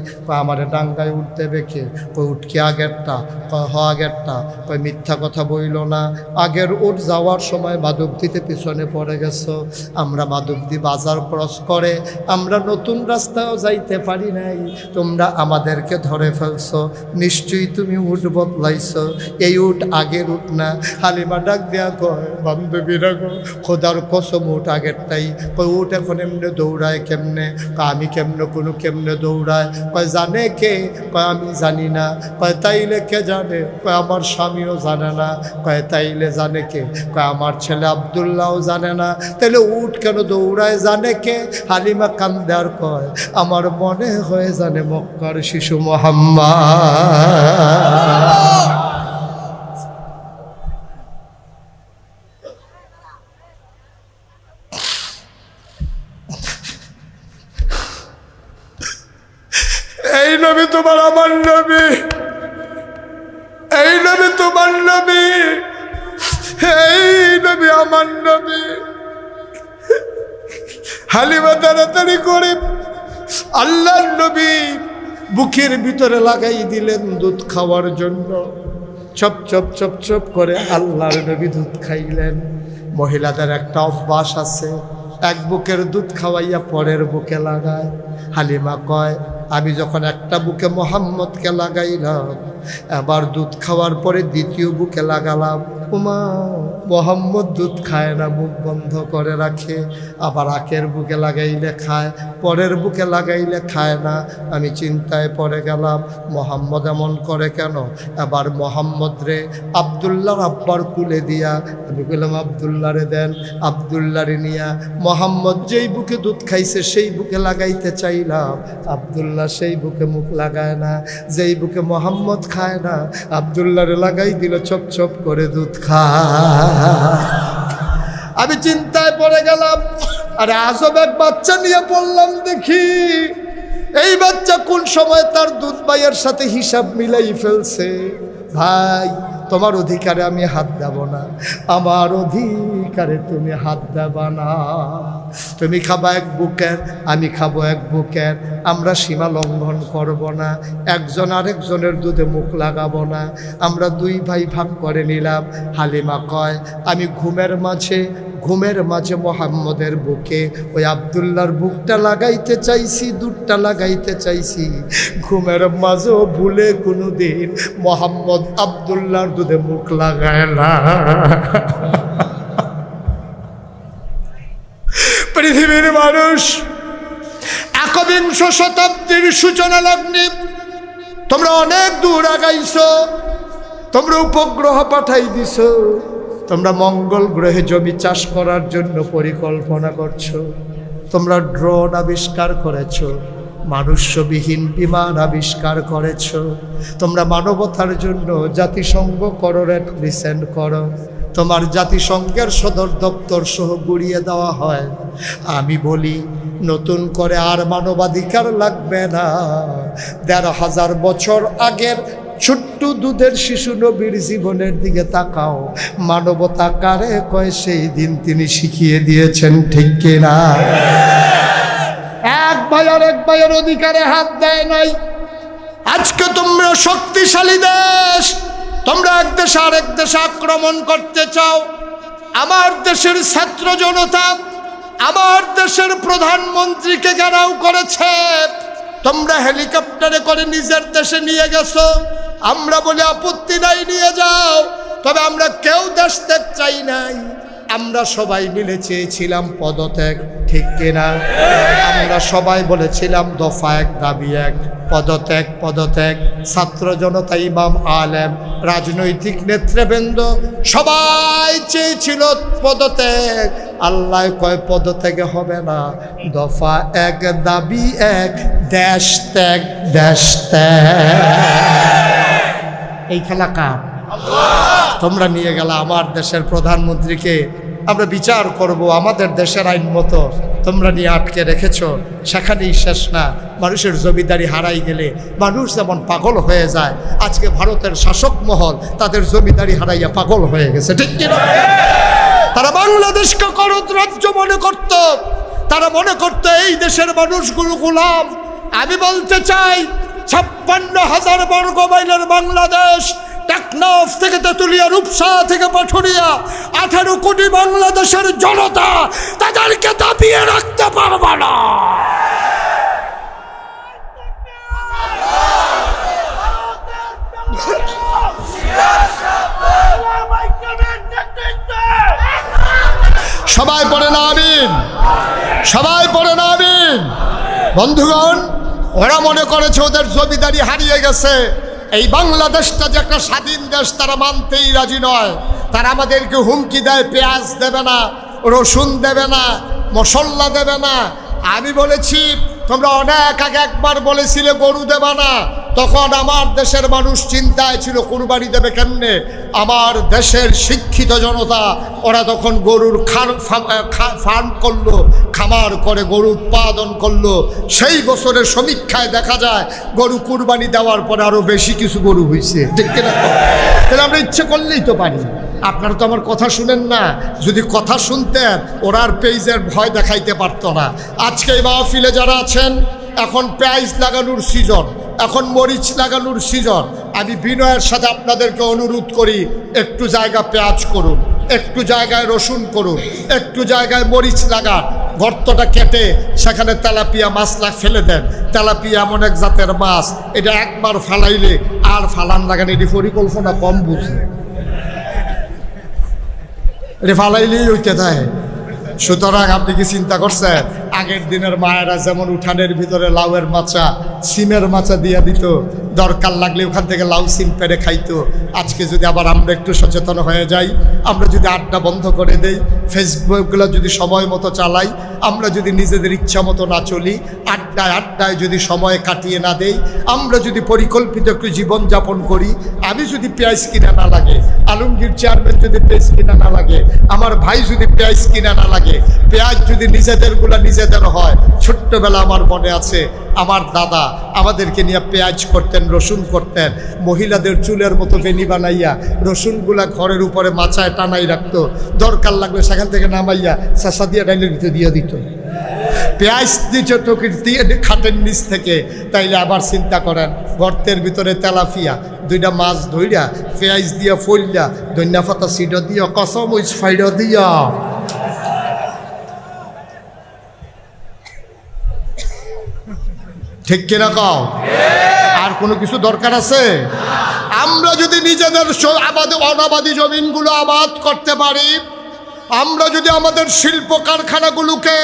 আমার ডাঙ্গায় উঠতে বেখে কই উঠ কি আগেরটা? কয় হ আগেরটা। কয় মিথ্যা কথা বইল না, আগের উঠ যাওয়ার সময় মাধবদীতে পিছনে পড়ে গেছো। আমরা মাধবদী বাজার ক্রস করে আমরা নতুন রাস্তাও যাইতে পারি নাই, তোমরা আমাদেরকে ধরে ফেলছো, নিশ্চয়ই তুমি উঠ বদলাইছ, এই উঠ আগের উঠ না। হালিমা ডাক দেয়া কয় বান্ধবীরা গো, খোদার কসম উঠ আগেরটাই। কয় উঠ এখন এমনি দৌড়ায় কেমনে? আমি কেমনে দৌড়ায়? কয় জানে কে? কয় আমি জানি না। কয় তাইলে কে জানে? কয় আমার স্বামীও জানে না। কয় তাইলে জানে কে? কয় আমার ছেলে আব্দুল্লাহও জানে না। তাইলে উঠ কেন দৌড়ায় জানে কে? হালিমা কান্দে আর কয় আমার মনে হয়ে জানে মক্কার শিশু মুহাম্মদ। এই নবী তোমার আমার নবী, এই নবী তোমার নবী, এই নবী আমার নবী। হালিমা তাড়াতাড়ি করে আল্লাহর নবী বুকের ভিতরে লাগাই দিলেন দুধ খাওয়ার জন্য। চপ চপ চপ চপ করে আল্লাহর নবী দুধ খাইলেন। মহিলাদের একটা অভ্যাস আছে, এক বুকের দুধ খাওয়াইয়া পরের বুকে লাগায়। হালিমা কয় আমি যখন একটা বুকে মোহাম্মদকে লাগাইলাম, এবার দুধ খাওয়ার পরে দ্বিতীয় বুকে লাগালাম, উমা মোহাম্মদ দুধ খায় না, মুখ বন্ধ করে রাখে। আবার আখের বুকে লাগাইলে খায়, পরের বুকে লাগাইলে খায় না। আমি চিন্তায় পড়ে গেলাম মোহাম্মদ এমন করে কেন? এবার মোহাম্মদ রে আব্দুল্লাহর আব্বার কুলে দিয়া আমি বললাম আব্দুল্লাহরে দেন। আব্দুল্লাহরে নিয়া মোহাম্মদ যেই বুকে দুধ খাইছে সেই বুকে লাগাইতে চাইলাম, আব্দুল্লাহ সেই বুকে মুখ লাগায় না। যেই বুকে মোহাম্মদ খায় না, আব্দুল্লাহরে লাগাই দিল চপ চপ করে দুধ খায়। আমি চিন্তায় পড়ে গেলাম, আরে আজব এক বাচ্চা নিয়ে পড়লাম দেখি। এই বাচ্চা কোন সময় তার দুধ ভাইয়ের সাথে হিসাব মিলাই ফেলছে। ভাই তোমার অধিকারে আমি হাত দেব না, আমার অধিকারে তুমি হাত দেবা না। তুমি খাবা এক বুকের, আমি খাবো এক বুকের, আমরা সীমা লঙ্ঘন করব না, একজন আরেকজনের দুধে মুখ লাগাবো না, আমরা দুই ভাই ভাগ করে নিলাম। হালিমা কয় আমি ঘুমের মাঝে ঘুমের মাঝে মোহাম্মদের বুকে ওই আব্দুল্লাহর বুকটা লাগাইতে চাইছি, দুধটা লাগাইতে চাইছি। ঘুমের মাঝেও ভুলে কোনোদিন মোহাম্মদ আব্দুল্লাহর দুধে মুখ লাগায় না। পৃথিবীর মানুষ, একবিংশ শতাব্দীর সূচনা লগ্নে তোমরা অনেক দূর আগাইছো, তোমরা উপগ্রহ পাঠাই দিছ, তোমরা মঙ্গল গ্রহে জমি চাষ করার জন্য পরিকল্পনা করছো, তোমরা ড্রোন আবিষ্কার করেছো, মানুষ্যবিহীন বিমান আবিষ্কার করেছো, তোমরা মানবতার জন্য জাতিসংঘ করো, রেড ক্রিসেন্ট করো, তোমার জাতিসংঘের সদর দপ্তর সহ গুড়িয়ে দেওয়া হয়। আমি বলি নতুন করে আর মানবাধিকার লাগবে না। ১,৫০০ বছর আগের ছোট্ট দুধের শিশু নবীর জীবনের দিকে তাকাও, মানবতা কারে কয় সেই দিন তিনি শিখিয়ে দিয়েছেন, ঠিক কিনা? এক ভাই আর এক ভাইয়ের অধিকারে হাত দেয় নাই। আজকে তোমরা শক্তিশালী দেশ, তোমরা এক দেশে আরেক দেশে আক্রমণ করতে চাও। আমার দেশের ছাত্র জনতা আমার দেশের প্রধানমন্ত্রীকে ঘেরাও করেছে, তোমরা হেলিকপ্টারে করে নিজের দেশে নিয়ে গেছো। আমরা বলে আপত্তি নাই, নিয়ে যাও, তবে আমরা কেউ দেশ ত্যাগ চাই নাই। আমরা সবাই মিলে চেয়েছিলাম পদত্যাগ, ঠিক কিনা? আমরা সবাই বলেছিলাম দফা এক দাবি এক, পদত্যাগ পদত্যাগ। ছাত্র জনতা, ইমাম আলেম, রাজনৈতিক নেতৃবৃন্দ সবাই চেয়েছিল পদত্যাগ। আল্লাহ কয় পদত্যাগে হবে না, দফা এক দাবি এক, দেশ ত্যাগ দেশ ত্যাগ। এই খেলা কার? তোমরা নিয়ে গেলা আমার দেশের প্রধানমন্ত্রীকে, আমরা বিচার করব আমাদের দেশের আইন মতো, তোমরা নিয়ে আটকে রেখেছ। সেখানেই শেষ না, মানুষের জমিদারি হারাই গেলে মানুষ যেমন পাগল হয়ে যায়, আজকে ভারতের শাসক মহল তাদের জমিদারি হারাইয়া পাগল হয়ে গেছে, ঠিক কিনা? তারা বাংলাদেশকে করত রাজ্য মনে করত, তারা মনে করত এই দেশের মানুষগুলো গোলাম। আমি বলতে চাই ৫৬,০০০ বর্গ মাইলের বাংলাদেশ, টেকনাফ থেকে তেঁতুলিয়া, রূপসা থেকে পাথুরিয়া, ১৮ কোটি বাংলাদেশের জনতা তাদেরকে দাবিয়ে রাখতে পারবে না। সবাই পড়ে না আমিন, সবাই পড়ে না আমিন। বন্ধুগণ, ওরা মনে করেছে ওদের জমিদারি হারিয়ে গেছে, এই বাংলাদেশটা যে একটা স্বাধীন দেশ তারা মানতেই রাজি নয়। তারা আমাদেরকে হুমকি দেয়, পেঁয়াজ দেবে না, রসুন দেবে না, মশলা দেবে না। আমি বলেছি তোমরা অনেক আগে একবার বলেছিলে গরু দেবে না, তখন আমার দেশের মানুষ চিন্তায় ছিল কুরবানি দেবে কেমনে। আমার দেশের শিক্ষিত জনতা ওরা তখন গরুর ফার্ম করলো, খামার করে গরু উৎপাদন করলো। সেই বছরের সমীক্ষায় দেখা যায় গরু কুরবানি দেওয়ার পরে আরো বেশি কিছু গরু হয়েছে, ঠিক কিনা? তাহলে আমরা ইচ্ছে করলেই তো পারি। আপনারা তো আমার কথা শুনেন না, যদি কথা শুনতেন ওরা আর পেঁয়াজের ভয় দেখাইতে পারতো না। আজকে এই মাহফিলে যারা আছেন, এখন পেঁয়াজ লাগানোর সিজন, এখন মরিচ লাগানোর সিজন। আমি বিনয়ের সাথে আপনাদেরকে অনুরোধ করি, একটু জায়গা পেঁয়াজ করুন, একটু জায়গায় রসুন করুন, একটু জায়গায় মরিচ লাগান। গর্তটা কেটে সেখানে তেলাপিয়া মাছ ফেলে দেন। তেলাপিয়া এমন এক জাতের মাছ, এটা একবার ফালাইলে আর ফালান লাগান, এটি পরিকল্পনা কম বুঝে, এটা ফালাইলেই হইতে থাকে। সুতরাং আপনি কি চিন্তা করছেন, আগের দিনের মায়েরা যেমন উঠানের ভিতরে লাউয়ের মাচা, সিমের মাচা দিয়ে দিত, দরকার লাগলে ওখান থেকে লাউ সিম পেরে খাইতো। আজকে যদি আবার আমরা একটু সচেতন হয়ে যাই, আমরা যদি আড্ডা বন্ধ করে দেই, ফেসবুকগুলো যদি সময় মতো চালাই, আমরা যদি নিজেদের ইচ্ছা মতো না চলি, আড্ডায় আড্ডায় যদি সময় কাটিয়ে না দেই, আমরা যদি পরিকল্পিত একটু জীবনযাপন করি, আমি যদি পেঁয়াজ কিনা না লাগে, আলমগীর চেয়ারম্যান যদি পেঁয়াজ কিনা না লাগে, আমার ভাই যদি পেঁয়াজ কিনা না লাগে, পেঁয়াজ যদি নিজেদেরগুলা নিজেদের হয়। ছোট্টবেলা আমার মনে আছে, আমার দাদা আমাদেরকে নিয়ে পেঁয়াজ করতেন, রসুন করতেন, মহিলাদের চুলের মতো বেনি বানাইয়া রসুনগুলা ঘরের উপরে মাচায় টানাই রাখতো, দরকার লাগলে সেখান থেকে নামাইয়া চাষা দিয়ে ডাইলের ভিতরে দিয়ে দিত। পেঁয়াজ দিচ্ছে টকির দিয়ে খাটের নিচ থেকে, তাইলে আবার চিন্তা করেন, গর্তের ভিতরে তেলাপিয়া দুইটা মাছ ধইরা পেঁয়াজ দিয়া ফইলা ধনিয়া পাতা সিডা দিয়া কাঁচা মরিচ ফাইডা দিয়া ঠিক কিনা কও? আর কোনো কিছু দরকার আছে? আমরা যদি নিজেদের অনাবাদী জমিনগুলো আবাদ করতে পারি, আমরা যদি আমাদের শিল্প কারখানাগুলোকে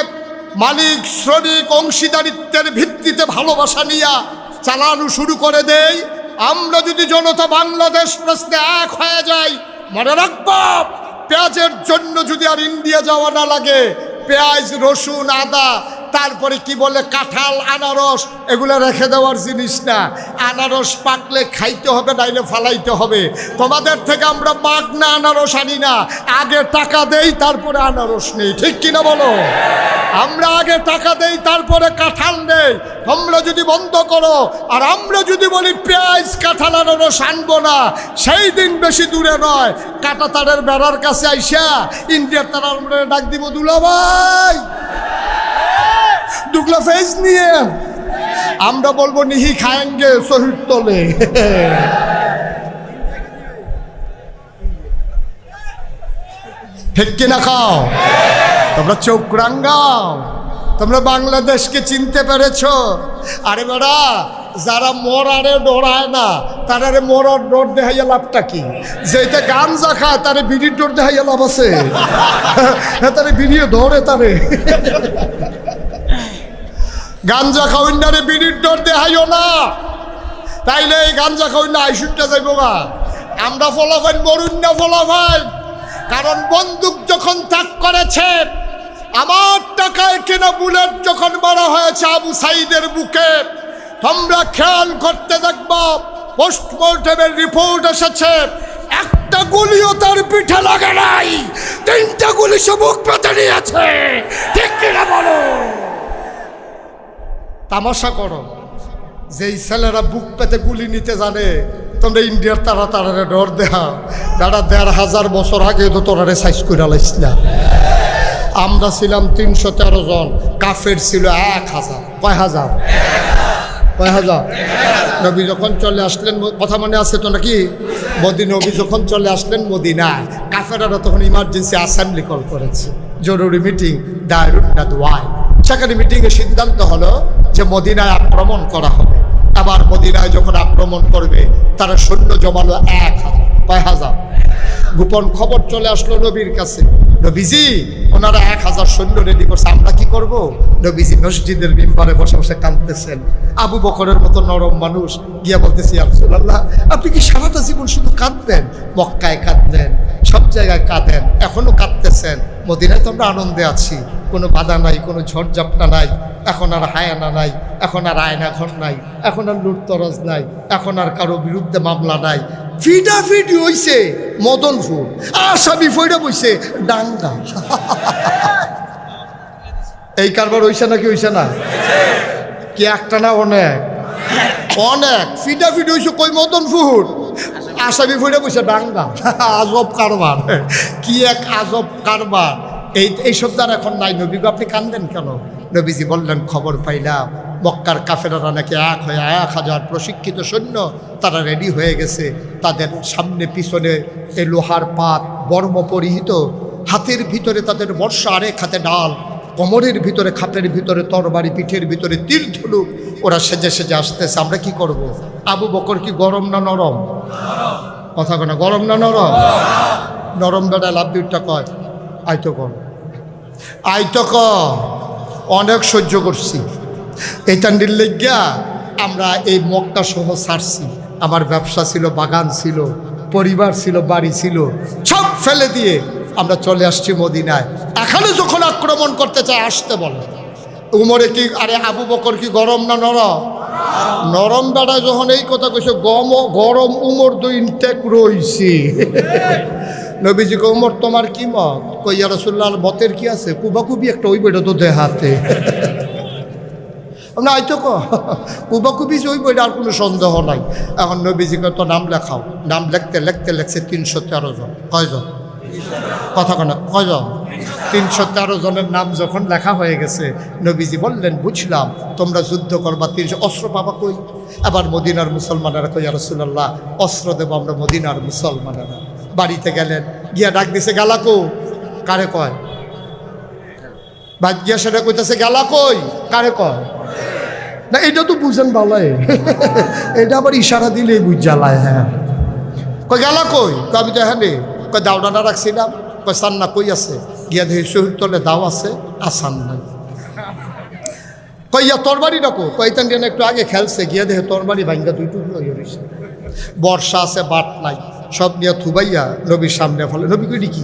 মালিক শ্রমিক অংশীদারিত্বের ভিত্তিতে ভালোবাসা নিয়ে চালানো শুরু করে দেই, আমরা যদি জনতা বাংলাদেশ প্রশ্নে এক হয়ে যাই, মনে রাখবো পেঁয়াজের জন্য যদি আর ইন্ডিয়া যাওয়া না লাগে, পেঁয়াজ রসুন আদা তারপরে কি বলে কাঁঠাল আনারস এগুলো রেখে দেওয়ার জিনিস না। আনারস পাকলে খাইতে হবে, নাইলে ফালাইতে হবে। তোমাদের থেকে আমরা মাগনা আনারস আনি না, আগে টাকা দেই তারপরে আনারস নেই, ঠিক কিনা বলো? আমরা আগে টাকা দেই তারপরে কাঁঠাল নেই। তোমরা যদি বন্ধ করো আর আমরা যদি বলি পেঁয়াজ কাঁঠাল আনারস আনবো না, সেই দিন বেশি দূরে নয়, কাঁটা তারের বেড়ার কাছে আইসা ইন্ডিয়ার তারা আমরা ডাক দিব, দুলাভাই দুগলা ফেজ নিয়ে আমরা বলবো নিহি খায়েঙ্গে শহীদ তলে। ঠিক কিনা খাও? তোমরা চোখ রাঙ্গাও, তোমরা বাংলাদেশকে চিনতে পেরেছ? আরে বেড়া, যারা মরারে ডরায় না তারারে মরার ডর দেখাইয়া লাভটা কি? যেটা গাঞ্জা খায় তারে বিড়ির ডর দেখাইয়া লাভ আছে? তারে বিড়িয়ে ধরে, তারে গাঞ্জা খাওয়ারে বিড়ির ডর দেখাইও না, তাইলে এই গাঞ্জা খাওয়াইলে আইসুটটা যাইব গা। আমরা ফলাফাইন মরুন না ফলাফাইন, কারণ বন্দুক যখন ত্যাগ করেছে, আমার টাকায় কেনা বুলেট যখন মারা হয়েছে আবু সাইদের বুকে, তোমরা খেয়াল করতে দেখবা পোস্টমর্টমের রিপোর্ট এসেছে, একটা গুলিও তার পিঠে লাগে নাই, 3টা গুলি সে বুক পেতে নিয়েছে। ঠিক কিনা বলো? তামাশা করো, যেই ছেলেরা বুক পেতে গুলি নিতে জানে, তোমরা ইন্ডিয়ার তারা তারারে ডর দেহা। দাদা 1500 বছর আগে তো তোরারে সাইজ করে লাইস না। আমরা ছিলাম 313 জন, কাফের ছিল 1000। কয় হাজার? কয় হাজার? নবী যখন চলে আসলেন, কথা মনে আছে তো নাকি? নবী যখন চলে আসলেন মদিনায়, কাফেররা তখন ইমার্জেন্সি অ্যাসেম্বলি কল করেছে, জরুরি মিটিং, দারুন নাদওয়ায়। সেখানে মিটিংয়ে সিদ্ধান্ত হলো যে মদিনায় আক্রমণ করা হবে। আবার মদিনায় যখন আক্রমণ করবে তারা সৈন্য জমালো 1000। কয় হাজার? গোপন খবর চলে আসলো নবীর কাছে, নবীজি ওনারা 1000 সৈন্য রেডি করছে, আমরা কি করব? নবীজি মসজিদের মিম্বারে বসে বসে কাঁদতেছেন। আবু বকরের মতো নরম মানুষ গিয়া বলতেছি, ইয়া রাসূলুল্লাহ, আপনি কি সারাটা জীবন শুধু কাঁদবেন? মক্কায় কাঁদলেন, সব জায়গায় কাঁদেন, এখনো কাঁদতেছেন। মদিনায় তো আমরা আনন্দে আছি, কোনো বাধা নাই, কোনো ঝড়ঝাপটা নাই, এখন আর হায়ানা নাই, এখন আর আয়না ঘর নাই, এখন আর লুটতরাজ নাই, এখন আর কারো বিরুদ্ধে মামলা নাই। ফিডাফিডি হইছে মদনপুর, আসামি ফইরা বইছে ডাঙ্গা। এই কারবার হইছে নাকি হইছে না? কি একটা না অনেক অনেক ফিডাফিডি হইছে কই মদনপুর, আসামি ফইরা বইছে ডাঙ্গা। আজব কারবার, কি এক আজব কারবার। এইসব দ্বারা এখন নাই। নবী আপনি কান্দেন কেন? নবীজি বললেন, খবর পাইলাম মক্কার কাফেররা নাকি 1000 প্রশিক্ষিত সৈন্য তারা রেডি হয়ে গেছে। তাদের সামনে পিছনে এই লোহার পাত, বর্ম পরিহিত, হাতের ভিতরে তাদের বর্ষা, আরেক হাতে ডাল, কোমরের ভিতরে খাপের ভিতরে তরবারি, পিঠের ভিতরে তীর ধনুক, ওরা সেজে সেজে আসতেছে। আমরা কি করব? আবু বকর কি গরম না নরম? কথা কেন, গরম না নরম? নরম বেড়া লাভ দুইটা কয়, আইতো কর, আইতো কর। অনেক সহ্য করছি, এই টান্ডির লেগিয়া আমরা এই মক্কা সহ ছাড়ছি। আমার ব্যবসা ছিল, বাগান ছিল, পরিবার ছিল, বাড়ি ছিল, সব ফেলে দিয়ে আমরা চলে আসছি মদিনায়। এখানে যখন আক্রমণ করতে চায় আসতে বলে। উমরে কি, আরে আবু বকর কি গরম না নরম? নরম বেড়ায় যখন এই কথা কইছে, গরম উমর তো ইনটেক রইছি। নবীজি কো, উমর তোমার কি মত? কই, ইয়া রাসূলুল্লাহ, মতের কি আছে? কুবাকুবি একটা ওই বইটা তো দেহাতে না, আইতো কুবাকুবি ওই বইটা, আর কোনো সন্দেহ নাই। এখন নবীজিকে তো নাম লেখাও। নাম লিখতে লিখতে লেখছে 313 জন। কয়জন? কথা কেনা, কয়জন? 313 জনের নাম যখন লেখা হয়ে গেছে, নবীজি বললেন, বুঝলাম তোমরা যুদ্ধ করবা, 300 অস্ত্র পাবা কই? আবার মদিনার মুসলমানেরা কই, ইয়া রাসূলুল্লাহ, অস্ত্র দেব আমরা মদিনার মুসলমানেরা। বাড়িতে গেলেন, গিয়া ডাক দিছে, গেলা কো? কারে কয়? বাদ গিয়া সেটা কইতেছে, গেলা কই? কারে কয়? না এটা তো বুঝেন ভালাই এটা আবার ইশারা দিলেই বুঝ জ্বালায়। হ্যাঁ কই গেলা কই আমি তো হ্যাঁ কই দাওডানা রাখছিলাম কই সান্না কই আছে গিয়া দেখি শহীদ তলে দাও আছে আসান নাই। কইয়া তরবারি রাখো কইতান যেন একটু আগে খেলছে গিয়া দেখে তরবারি ভাঙ্গা দুই টুকরো হয়ে রয়েছে। বর্ষা আছে বাট নাই সব নিয়ে থুবাইয়া নবীর সামনে ফলে নবী কই কি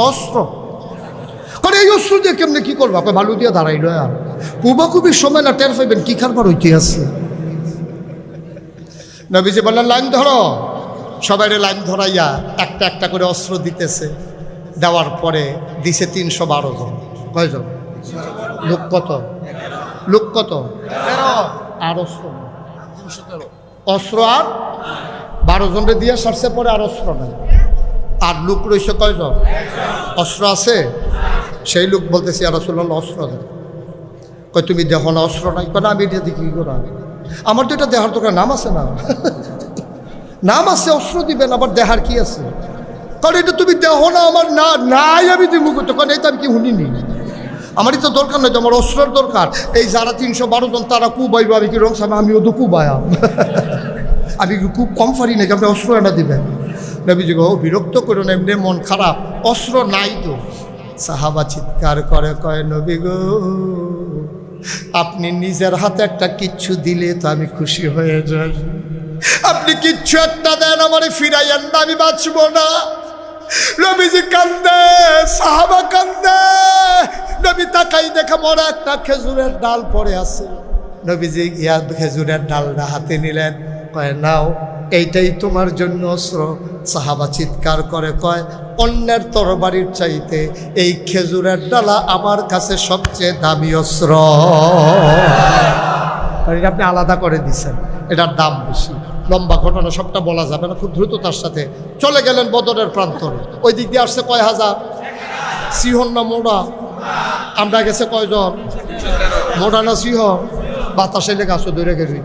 অস্ত্র কারণ এই অস্ত্র দিয়ে কেমনে কি করবা কই ভালো দিয়ে দাঁড়াইল আর কুবাকুবির সময় না টের পাইবেন কি খারবার হইতে আছে। নবীজি বললেন লাইন ধরো, সবাই লাইন ধরাইয়া একটা একটা করে অস্ত্র দিতেছে। দেওয়ার পরে দিছে 312 জন। কয়জন লোক কত? লোক কত? আর অস্ত্র অস্ত্র আর 12 জনরে দিয়ে সারছে পরে আর অস্ত্র নাই। আর লোক রয়েছে কয়জন? অস্ত্র আছে। সেই লোক বলতেছি আর রাসূলুল্লাহ অস্ত্র দেন। কয় তুমি দেখো না অস্ত্র নাই? কয় না আমি এটা দেখি কি করা, আমার তো এটা দেহার দোকান নাম আছে না নাম আছে অস্ত্র দিবেন আবার দেহার কি আছে? কারণ এটা তুমি দেখো না আমার না নাই আমি দিব করতে কারণ এই তো আমি কি শুনিনি আমারই তো দরকার নয় তো আমার অস্ত্রের দরকার। এই যারা 312 জন তারা কুবাইব আমি কি রং সামনে আমিও তো কুবায়া আমি খুব কম পারি নাকি আপনি অস্ত্র এটা দিবেন? নবীজি গো বিরক্ত করুন এমনি মন খারাপ অস্ত্র নাই তো। সাহাবা চিৎকার করে কয় নবী গো আপনি নিজের হাতে একটা কিচ্ছু দিলে তো আমি খুশি হয়ে যাই। আপনি কিচ্ছু একটা দেন আমারে ফিরাইয়েন না আমি বাঁচব না। নবীজি কান্দে সাহাবা কান্দে। নবী তাকাই দেখে মরা একটা খেজুরের ডাল পড়ে আছে। নবীজি ইয়া খেজুরের ডালটা হাতে নিলেন কয় নাও এইটাই তোমার জন্য অস্ত্র। সাহাবা চিৎকার করে কয় অন্যের তরবারির চাইতে এই খেজুরের ডালা আমার কাছে সবচেয়ে দামি অস্ত্র। এটা আপনি আলাদা করে দিচ্ছেন, এটার দাম বেশি। লম্বা ঘটনা সবটা বলা যাবে না, খুব দ্রুততার সাথে চলে গেলেন বদরের প্রান্তরে। ওই দিক দিয়ে আসছে কয় হাজার? সিহন না মোড়া? আমরা গেছে কয়জন? মোড়া না সিহন? বাতাসে লেগে আসো দূরে গেছে।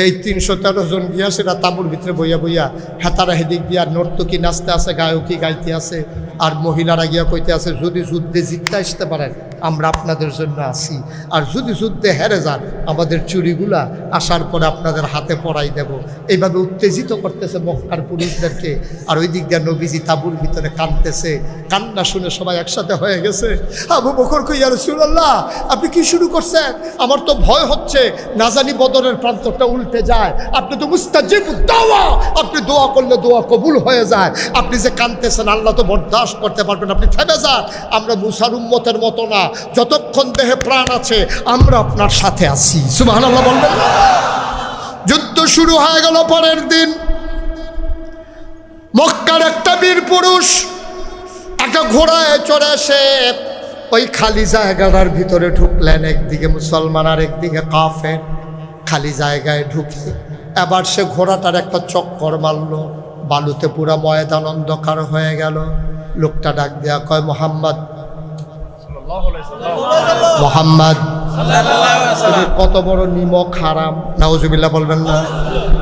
এই 313 জন গিয়া সেটা তাঁবুর ভিতরে বইয়া বইয়া হেতারা হেদিক দিয়া নর্তকী নাচতে আছে, গায়কী গাইতে আছে, আর মহিলারা গিয়া কইতে আছে যদি যুদ্ধে জিততে আসতে পারেন আমরা আপনাদের জন্য আসি, আর যদি যুদ্ধে হেরে যান আমাদের চুরিগুলা আসার পরে আপনাদের হাতে পড়াই দেব। এইভাবে উত্তেজিত করতেছে মক্কার পুরুষদেরকে। আর ওই দিক দিয়ে নবীজি তাঁবুর ভিতরে কাঁদতেছে। কান্না শুনে সবাই একসাথে হয়ে গেছে। আবু বকর কই ইয়া রাসূলুল্লাহ আপনি কি শুরু করছেন? আমার তো ভয় হচ্ছে না জানি বদরের প্রান্তরটা উল্টে যায়। আপনি তো মুস্তাজিবুদ দাওয়া, আপনি দোয়া করলে দোয়া কবুল হয়ে যায়। আপনি যে কাঁদতেছেন আল্লাহ তো বরদাস্ত করতে পারবেন, আপনি থেমে যান। আমরা মুসার উম্মতের মতো না, যতক্ষণ দেহে প্রাণ আছে আমরা আপনার সাথে আছি। সুবহানাল্লাহ বলবেন না? যুদ্ধ শুরু হয়ে গেল। পরের দিন মক্কার একটা বীর পুরুষ একটা ঘোড়ায় চড়ে এসে ওই খালি জায়গাটার ভিতরে ঢুকলেন। একদিকে মুসলমান আর একদিকে কাফের। খালি জায়গায় ঢুকে এবার সে ঘোড়াটার একটা চক্কর মারল। বালুতে পুরা ময়দান অন্ধকার হয়ে গেল। লোকটা ডাক দেয়া কয় মোহাম্মদ, মোহাম্মদ কত বড় নিমক হারাম। নাউজুবিল্লাহ বলবেন না?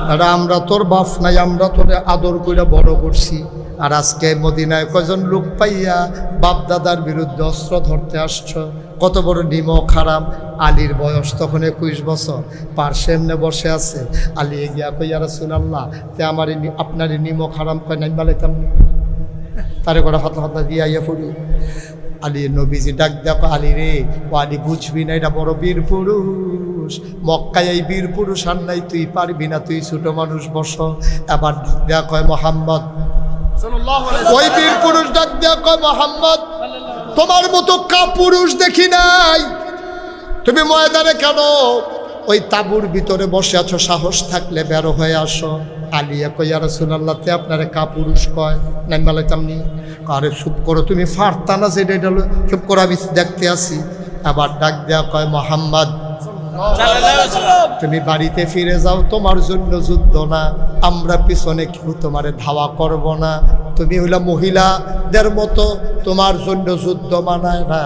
দাদা আমরা তোর বাপ নাই, আমরা তোরে আদর করে বড় করছি, আর আজকে মদিনায় কয়জন লোক পাইয়া বাপ দাদার বিরুদ্ধে অস্ত্র ধরতে আসছ। কত বড় নিমক হারাম। আলীর বয়স তখন 21 বছর। পার্শ্বে এমনি বসে আছে। আলী এগিয়া কই ইয়া রাসূলুল্লাহ তে আমার আপনার নিমক হারাম কয় নাই বালাইতাম তারে কটা ফাতলা ফাতলা দিয়া ইয়া পড়ি। আলী নবীজি ডাক দেখো আলী রে, ও আলী বুঝবি না এটা বড় বীর পুরুষ। মক্কায় এই বীর পুরুষ আর নাই, তুই পারবি না, তুই ছোট মানুষ বস। এবার ডাক দেয়া কয় মোহাম্মদ, ওই বীর পুরুষ ডাক দেয়া কয় মোহাম্মদ তোমার মতো কাপুরুষ দেখি নাই, তুমি ময়দানে কেন ওই তাঁবুর ভিতরে বসে আছো? সাহস থাকলে বেরো হয়ে আসো। আলিয়া কই ইয়া রাসূলুল্লাহ তে আপনারে কাপুরুষ কয় নাই মালাইতাম নি। আরে চুপ করো, তুমি ফারতা না যেটা এটা চুপ করো, আমি দেখতে আসি। আবার ডাক দেয়া কয় মোহাম্মদ তুমি বাড়িতে ফিরে যাও, তোমার জন্য যুদ্ধ না, আমরা পিছনে কেউ তোমারে ধাওয়া করব না। তুমি হইলা মহিলাদের মতো, তোমার জন্য যুদ্ধ মানায় না।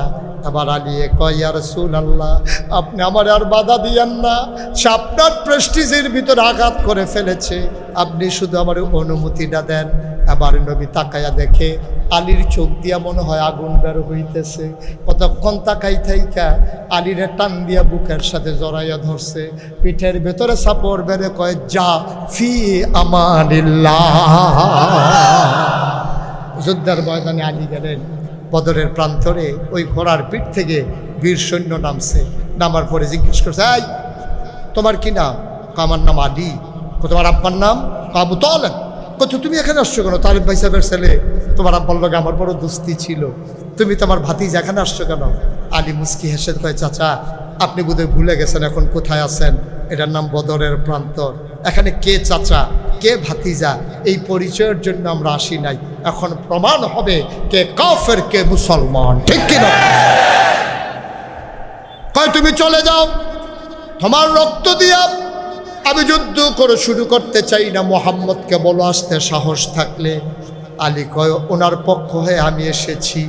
আবার আলিয়ে কয় ইয়া রাসূলুল্লাহ আপনি আমার আর বাধা দিয়েন না, সে আপনার প্রেস্টিজের ভিতরে আঘাত করে ফেলেছে, আপনি শুধু আমার অনুমতিটা দেন। আবার নবী তাকায়া দেখে আলীর চোখ দিয়া মনে হয় আগুন বের হইতেছে। কতক্ষণ তাকাই থাইকা আলীর টান দিয়া বুকের সাথে জড়াইয়া ধরছে, পিঠের ভেতরে সাপড় বেড়ে কয়, যা ফি আমানিল্লাহ। যুদ্ধের ময়দানে আলী গেলেন, বদরের প্রান্তরে ওই ঘোড়ার পিঠ থেকে বীর সৈন্য নামছে। নামার পরে জিজ্ঞেস করছে, এই তোমার কি নাম? আমার নাম আলী। তোমার আব্বার নাম? আবু তালেব। কত তুমি এখানে আসছো কেন? তালেব ভাই সাহেবের ছেলে, তোমার আব্বার লগে আমার বড় দোস্তি ছিল, তুমি তোমার ভাতিজা এখানে আসছো কেন? আলী মুস্কি হেসে কয়, চাচা আপনি বোধহয় ভুলে গেছেন এখন কোথায় আছেন। এটার নাম বদরের প্রান্তর। এখানে কে চাচা কে ভাতিজা এই পরিচয়ের জন্য আমরা আসি নাই, এখন প্রমাণ হবে কে কাফের কে মুসলমান, ঠিক কিনা? কয় তুমি চলে যাও, তোমার রক্ত দিয়া আমি যুদ্ধ করে শুরু করতে চাই না, মোহাম্মদকে বলো আসতে সাহস থাকলে। আলী কয়, ওনার পক্ষ হয়ে আমি এসেছি,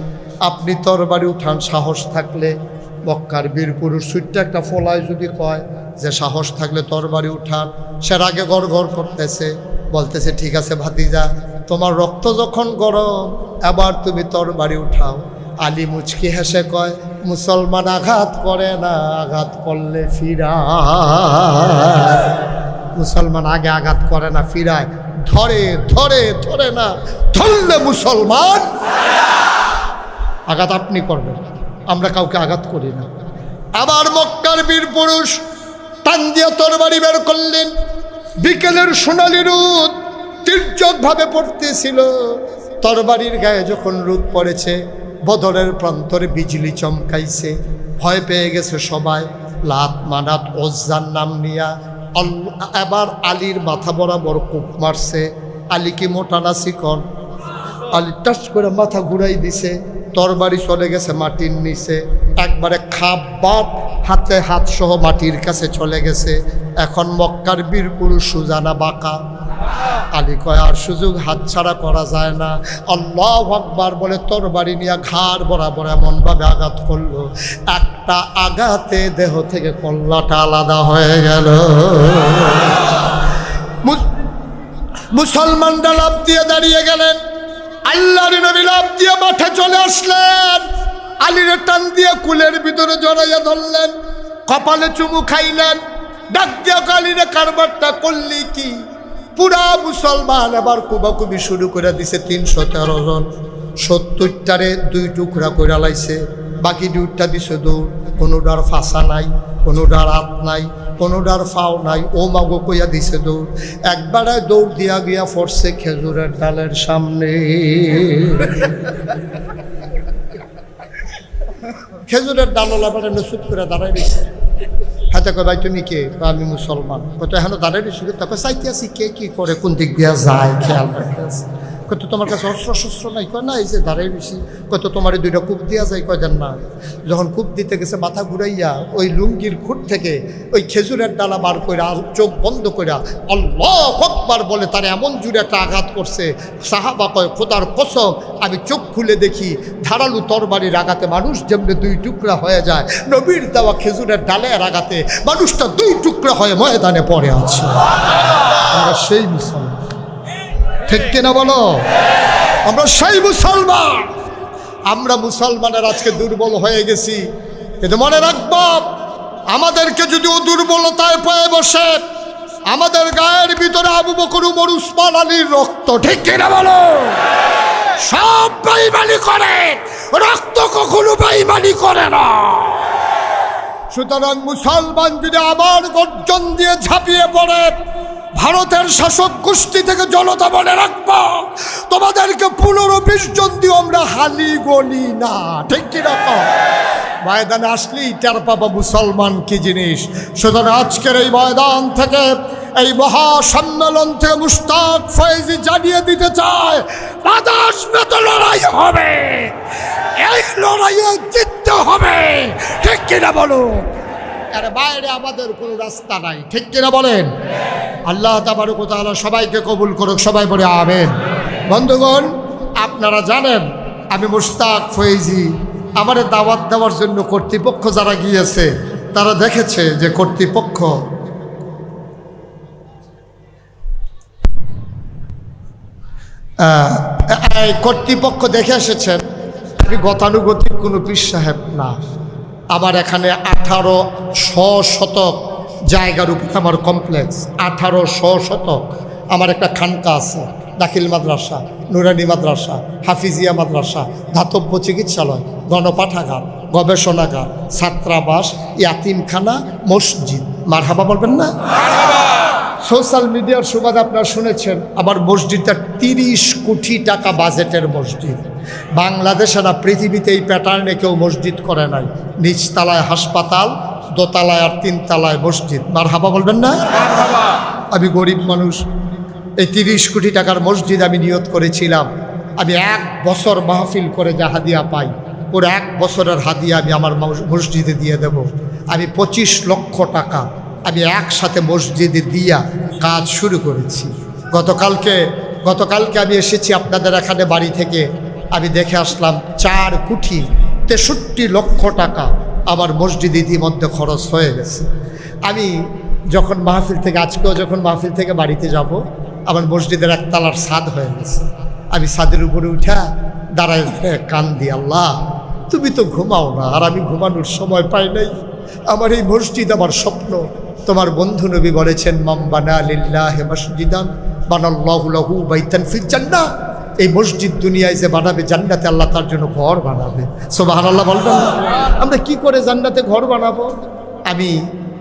আপনি তরবারি উঠান সাহস থাকলে। মক্কার বীর পুরুষ ছুট্টা একটা ফলায় যদি কয় যে সাহস থাকলে তরবারি উঠান, সে আগে গড় গড় করতেছে, বলতেছে ঠিক আছে ভাতিজা, তোমার রক্ত যখন গরম এবার তুমি তরবারি উঠাও। আলী মুচকি হেসে কয়, মুসলমান আঘাত করে না, আঘাত করলে ফিরায়। মুসলমান আগে আঘাত করে না, ফিরায়। ধরে ধরে ধরে না, ধরলে মুসলমান। আঘাত আপনি করবেন, আমরা কাউকে আঘাত করি না। আবার মক্কার বীর পুরুষ টান দিয়ে তরবারি বের করলেন। বিকেলের সোনালি রোদ তীর্যকভাবে পড়তেছিল। তরবারির গায়ে যখন রোদ পড়েছে, বদরের প্রান্তরে বিজলি চমকাইছে, ভয় পেয়ে গেছে সবাই। লাত মানাত ওজ্জার নাম নিয়া এবার আলীর মাথা বরাবর কূপ মারছে। আলী কি মোটা না চিকন? আলী টাচ করে মাথা ঘুরাই দিছে, তরবারি চলে গেছে মাটির নিচে, একবারে খাপ বাপ হাতে হাত সহ মাটির কাছে চলে গেছে। এখন মক্কার বীর পুরুষ সুজানা বাঁকা। আলী কয়, আর সুযোগ হাতছাড়া করা যায় না। আল্লাহু আকবার বলে তরবারি নিয়ে ঘাড় বরাবর এমনভাবে আঘাত করলো, একটা আঘাতে দেহ থেকে কল্লাটা আলাদা হয়ে গেল। মুসলমানরা লাফ দিয়ে দাঁড়িয়ে গেলেন। আল্লাহর নবী লাফ দিয়ে মাঠে চলে আসলেন। আলীর টান দিয়ে কুলের ভিতরে জড়াইয়া ধরলেন, কপালে চুমু খাইলেন, ডাক দিয়া আলীরে কারবারটা করলি কি? পুরা মুসলমান আবার কুবাকুবি শুরু করে দিছে। 313 জন, 70টারে 2 টুকরা করে লাইছে, বাকি 2টা দিছে দৌড়। কোনোটার ফাঁসা নাই, কোনোটার হাত নাই, কোনোটার ফাও নাই, ও মাগো কইয়া দিছে দৌড়। একবারে দৌড় দিয়া গিয়া পড়ছে খেজুরের ডালের সামনে। খেজুরের ডালওয়ালা বেটা নসুপ করে দাঁড়াই দিছে। হাতে কয়, ভাই তুমি কে? আমি মুসলমান। কত এখনো দাঁড়াই দিছি? তাকে চাইতে আছি কে কি করে, কোন দিক দিয়া যায় খেয়াল রাখতে আছে। কত তোমার কাছে অস্ত্র শস্ত্র নাই? কয় না, এই যে দাঁড়াই দিছি। কত তোমার 2টা কূপ দিয়া যায়? কয় দেন না। যখন কূপ দিতে গেছে মাথা ঘুরাইয়া ওই লুঙ্গির খুঁট থেকে ওই খেজুরের ডালা বার করে চোখ বন্ধ করে আল্লাহু আকবার বলে তার এমন জুড়ে একটা আঘাত করছে। সাহাবা কয়, খোদার কসম আমি চোখ খুলে দেখি ধারালু তরবারির আঘাতে মানুষ যেমনি 2 টুকরা হয়ে যায়, নবীর দেওয়া খেজুরের ডালের আঘাতে মানুষটা 2 টুকরা হয়ে ময়দানে পড়ে আছে। আমরা সেই মুসলমান, ঠিক কিনা বলো? আমরা সেই মুসলমান। আমরা মুসলমানের আজকে দুর্বল হয়ে গেছি, কিন্তু মনে রাখবো আমাদেরকে যদি ও দুর্বলতায় পেয়ে বসে, আমাদের গায়ের ভিতরে আবু বকর, উমর, উসমান, আলীর রক্ত, ঠিক কিনা বলো? সব বেঈমানি করে, রক্ত কখনো বেঈমানি করে না। সুতরাং মুসলমান যদি আবার গর্জন দিয়ে ঝাঁপিয়ে পড়ে, ভারতের শাসক গোষ্ঠী থেকে জনতা মনে রাখবো তোমাদেরকে 15-20 জন দিয়ে আমরা হালি গলি না, ঠিক কিরকম? ময়দানে আসলেই টের পাবো মুসলমান কি জিনিস। সুতরাং আজকের এই ময়দান থেকে, এই মহাসম্মেলন থেকে মুশতাক ফয়েজি জানিয়ে দিতে চায়, বাদাস মেত লড়াই হবে, এই লড়াইয়ে জিততে হবে, ঠিক কিনা বলো? এর বাইরে আমাদের কোনো রাস্তা নাই, ঠিক কিনা বলেন? আল্লাহ তাবারক ওয়া তাআলা সবাইকে কবুল করুক, সবাই বলে আমিন। বন্ধুগণ, আপনারা জানেন আমি মুশতাক ফয়েজি, আমাদের দাওয়াত দেওয়ার জন্য কর্তৃপক্ষ যারা গিয়েছে তারা দেখেছে যে কর্তৃপক্ষ এই কর্তৃপক্ষ দেখে এসেছেন আমি গতানুগতিক কোনো পীর সাহেব না। আমার এখানে 1800 শতক জায়গার উপরে আমার কমপ্লেক্স, 1800 শতক। আমার একটা খানকা আছে, দাখিল মাদ্রাসা, নুরানি মাদ্রাসা, হাফিজিয়া মাদ্রাসা, ধাতব্য চিকিৎসালয়, গণপাঠাগার, গবেষণাগার, ছাত্রাবাস, ইয়াতিমখানা, মসজিদ। মারহাবা বলবেন না? সোশ্যাল মিডিয়ার সুবাদে আপনারা শুনেছেন আমার মসজিদটা 30 কোটি টাকা বাজেটের মসজিদ। বাংলাদেশে না পৃথিবীতে এই প্যাটার্নে কেউ মসজিদ করে নাই। নিচতলায় হাসপাতাল, দোতলায় আর 3 তলায় মসজিদ। মারহাবা বলবেন না? আমি গরিব মানুষ, এই 30 কোটি টাকার মসজিদ আমি নিয়ত করেছিলাম আমি 1 বছর মাহফিল করে যা হাদিয়া পাই পুরো 1 বছরের হাদিয়া আমি আমার মসজিদে দিয়ে দেব। আমি 25 লক্ষ টাকা আমি একসাথে মসজিদে দিয়া কাজ শুরু করেছি। গতকালকে আমি এসেছি আপনাদের এখানে বাড়ি থেকে, আমি দেখে আসলাম 4 কোটি 63 লক্ষ টাকা আমার মসজিদে ইতিমধ্যে খরচ হয়ে গেছে। আমি যখন মাহফিল থেকে, আজকেও যখন মাহফিল থেকে বাড়িতে যাব, আমার মসজিদের 1 তলার ছাদ হয়ে গেছে। আমি ছাদের উপরে উঠা দাঁড়ায় কান্দি, আল্লাহ তুমি তো ঘুমাও না, আর আমি ঘুমানোর সময় পাই নাই। আমার এই মসজিদ আমার স্বপ্ন। তোমার বন্ধু নবী বলেছেন মান বানা লিল্লাহি মসজিদান বানাল্লাহু লাহু বাইতান ফিল জান্নাহ। এই মসজিদ দুনিয়ায় যে বানাবে, জান্নাতে আল্লাহ তার জন্য ঘর বানাবে। সুবহানাল্লাহ বলবেন না? আমরা কি করে জান্নাতে ঘর বানাবো? আমি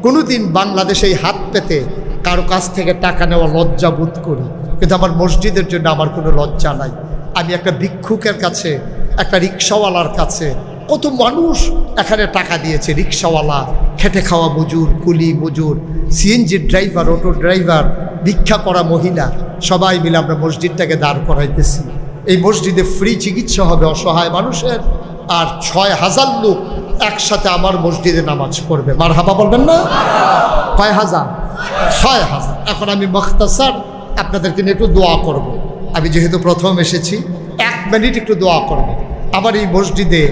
কোনোদিন বাংলাদেশে এই হাত পেতে কারো কাছ থেকে টাকা নেওয়া লজ্জা বোধ করি, কিন্তু আমার মসজিদের জন্য আমার কোনো লজ্জা নাই। আমি একটা ভিক্ষুকের কাছে, একটা রিক্সাওয়ালার কাছে, কত মানুষ এখানে টাকা দিয়েছে, রিক্সাওয়ালা, খেটে খাওয়া মজুর, কুলি মজুর, সিএনজি ড্রাইভার, অটো ড্রাইভার, ভিক্ষা করা মহিলা, সবাই মিলে আমরা মসজিদটাকে দাঁড় করাইতেছি। এই মসজিদে ফ্রি চিকিৎসা হবে অসহায় মানুষের, আর 6000 লোক একসাথে আমার মসজিদে নামাজ পড়বে। মারহাবা বলবেন না? কয় হাজার? 6000। এখন আমি মুখতাসার আপনাদেরকে নিয়ে একটু দোয়া করব। আমি যেহেতু প্রথম এসেছি 1 মিনিট একটু দোয়া করব। আমার এই মসজিদে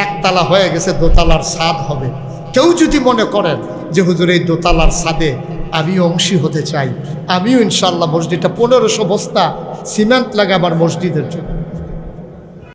1 তলা হয়ে গেছে, 2 তলার ছাদ হবে। কেউ যদি মনে করেন যে হুজুর এই 2 তলার ছাদে আমিও অংশী হতে চাই, আমিও ইনশাল্লাহ মসজিদটা 1500 বস্তা সিমেন্ট লাগে আমার মসজিদের জন্য।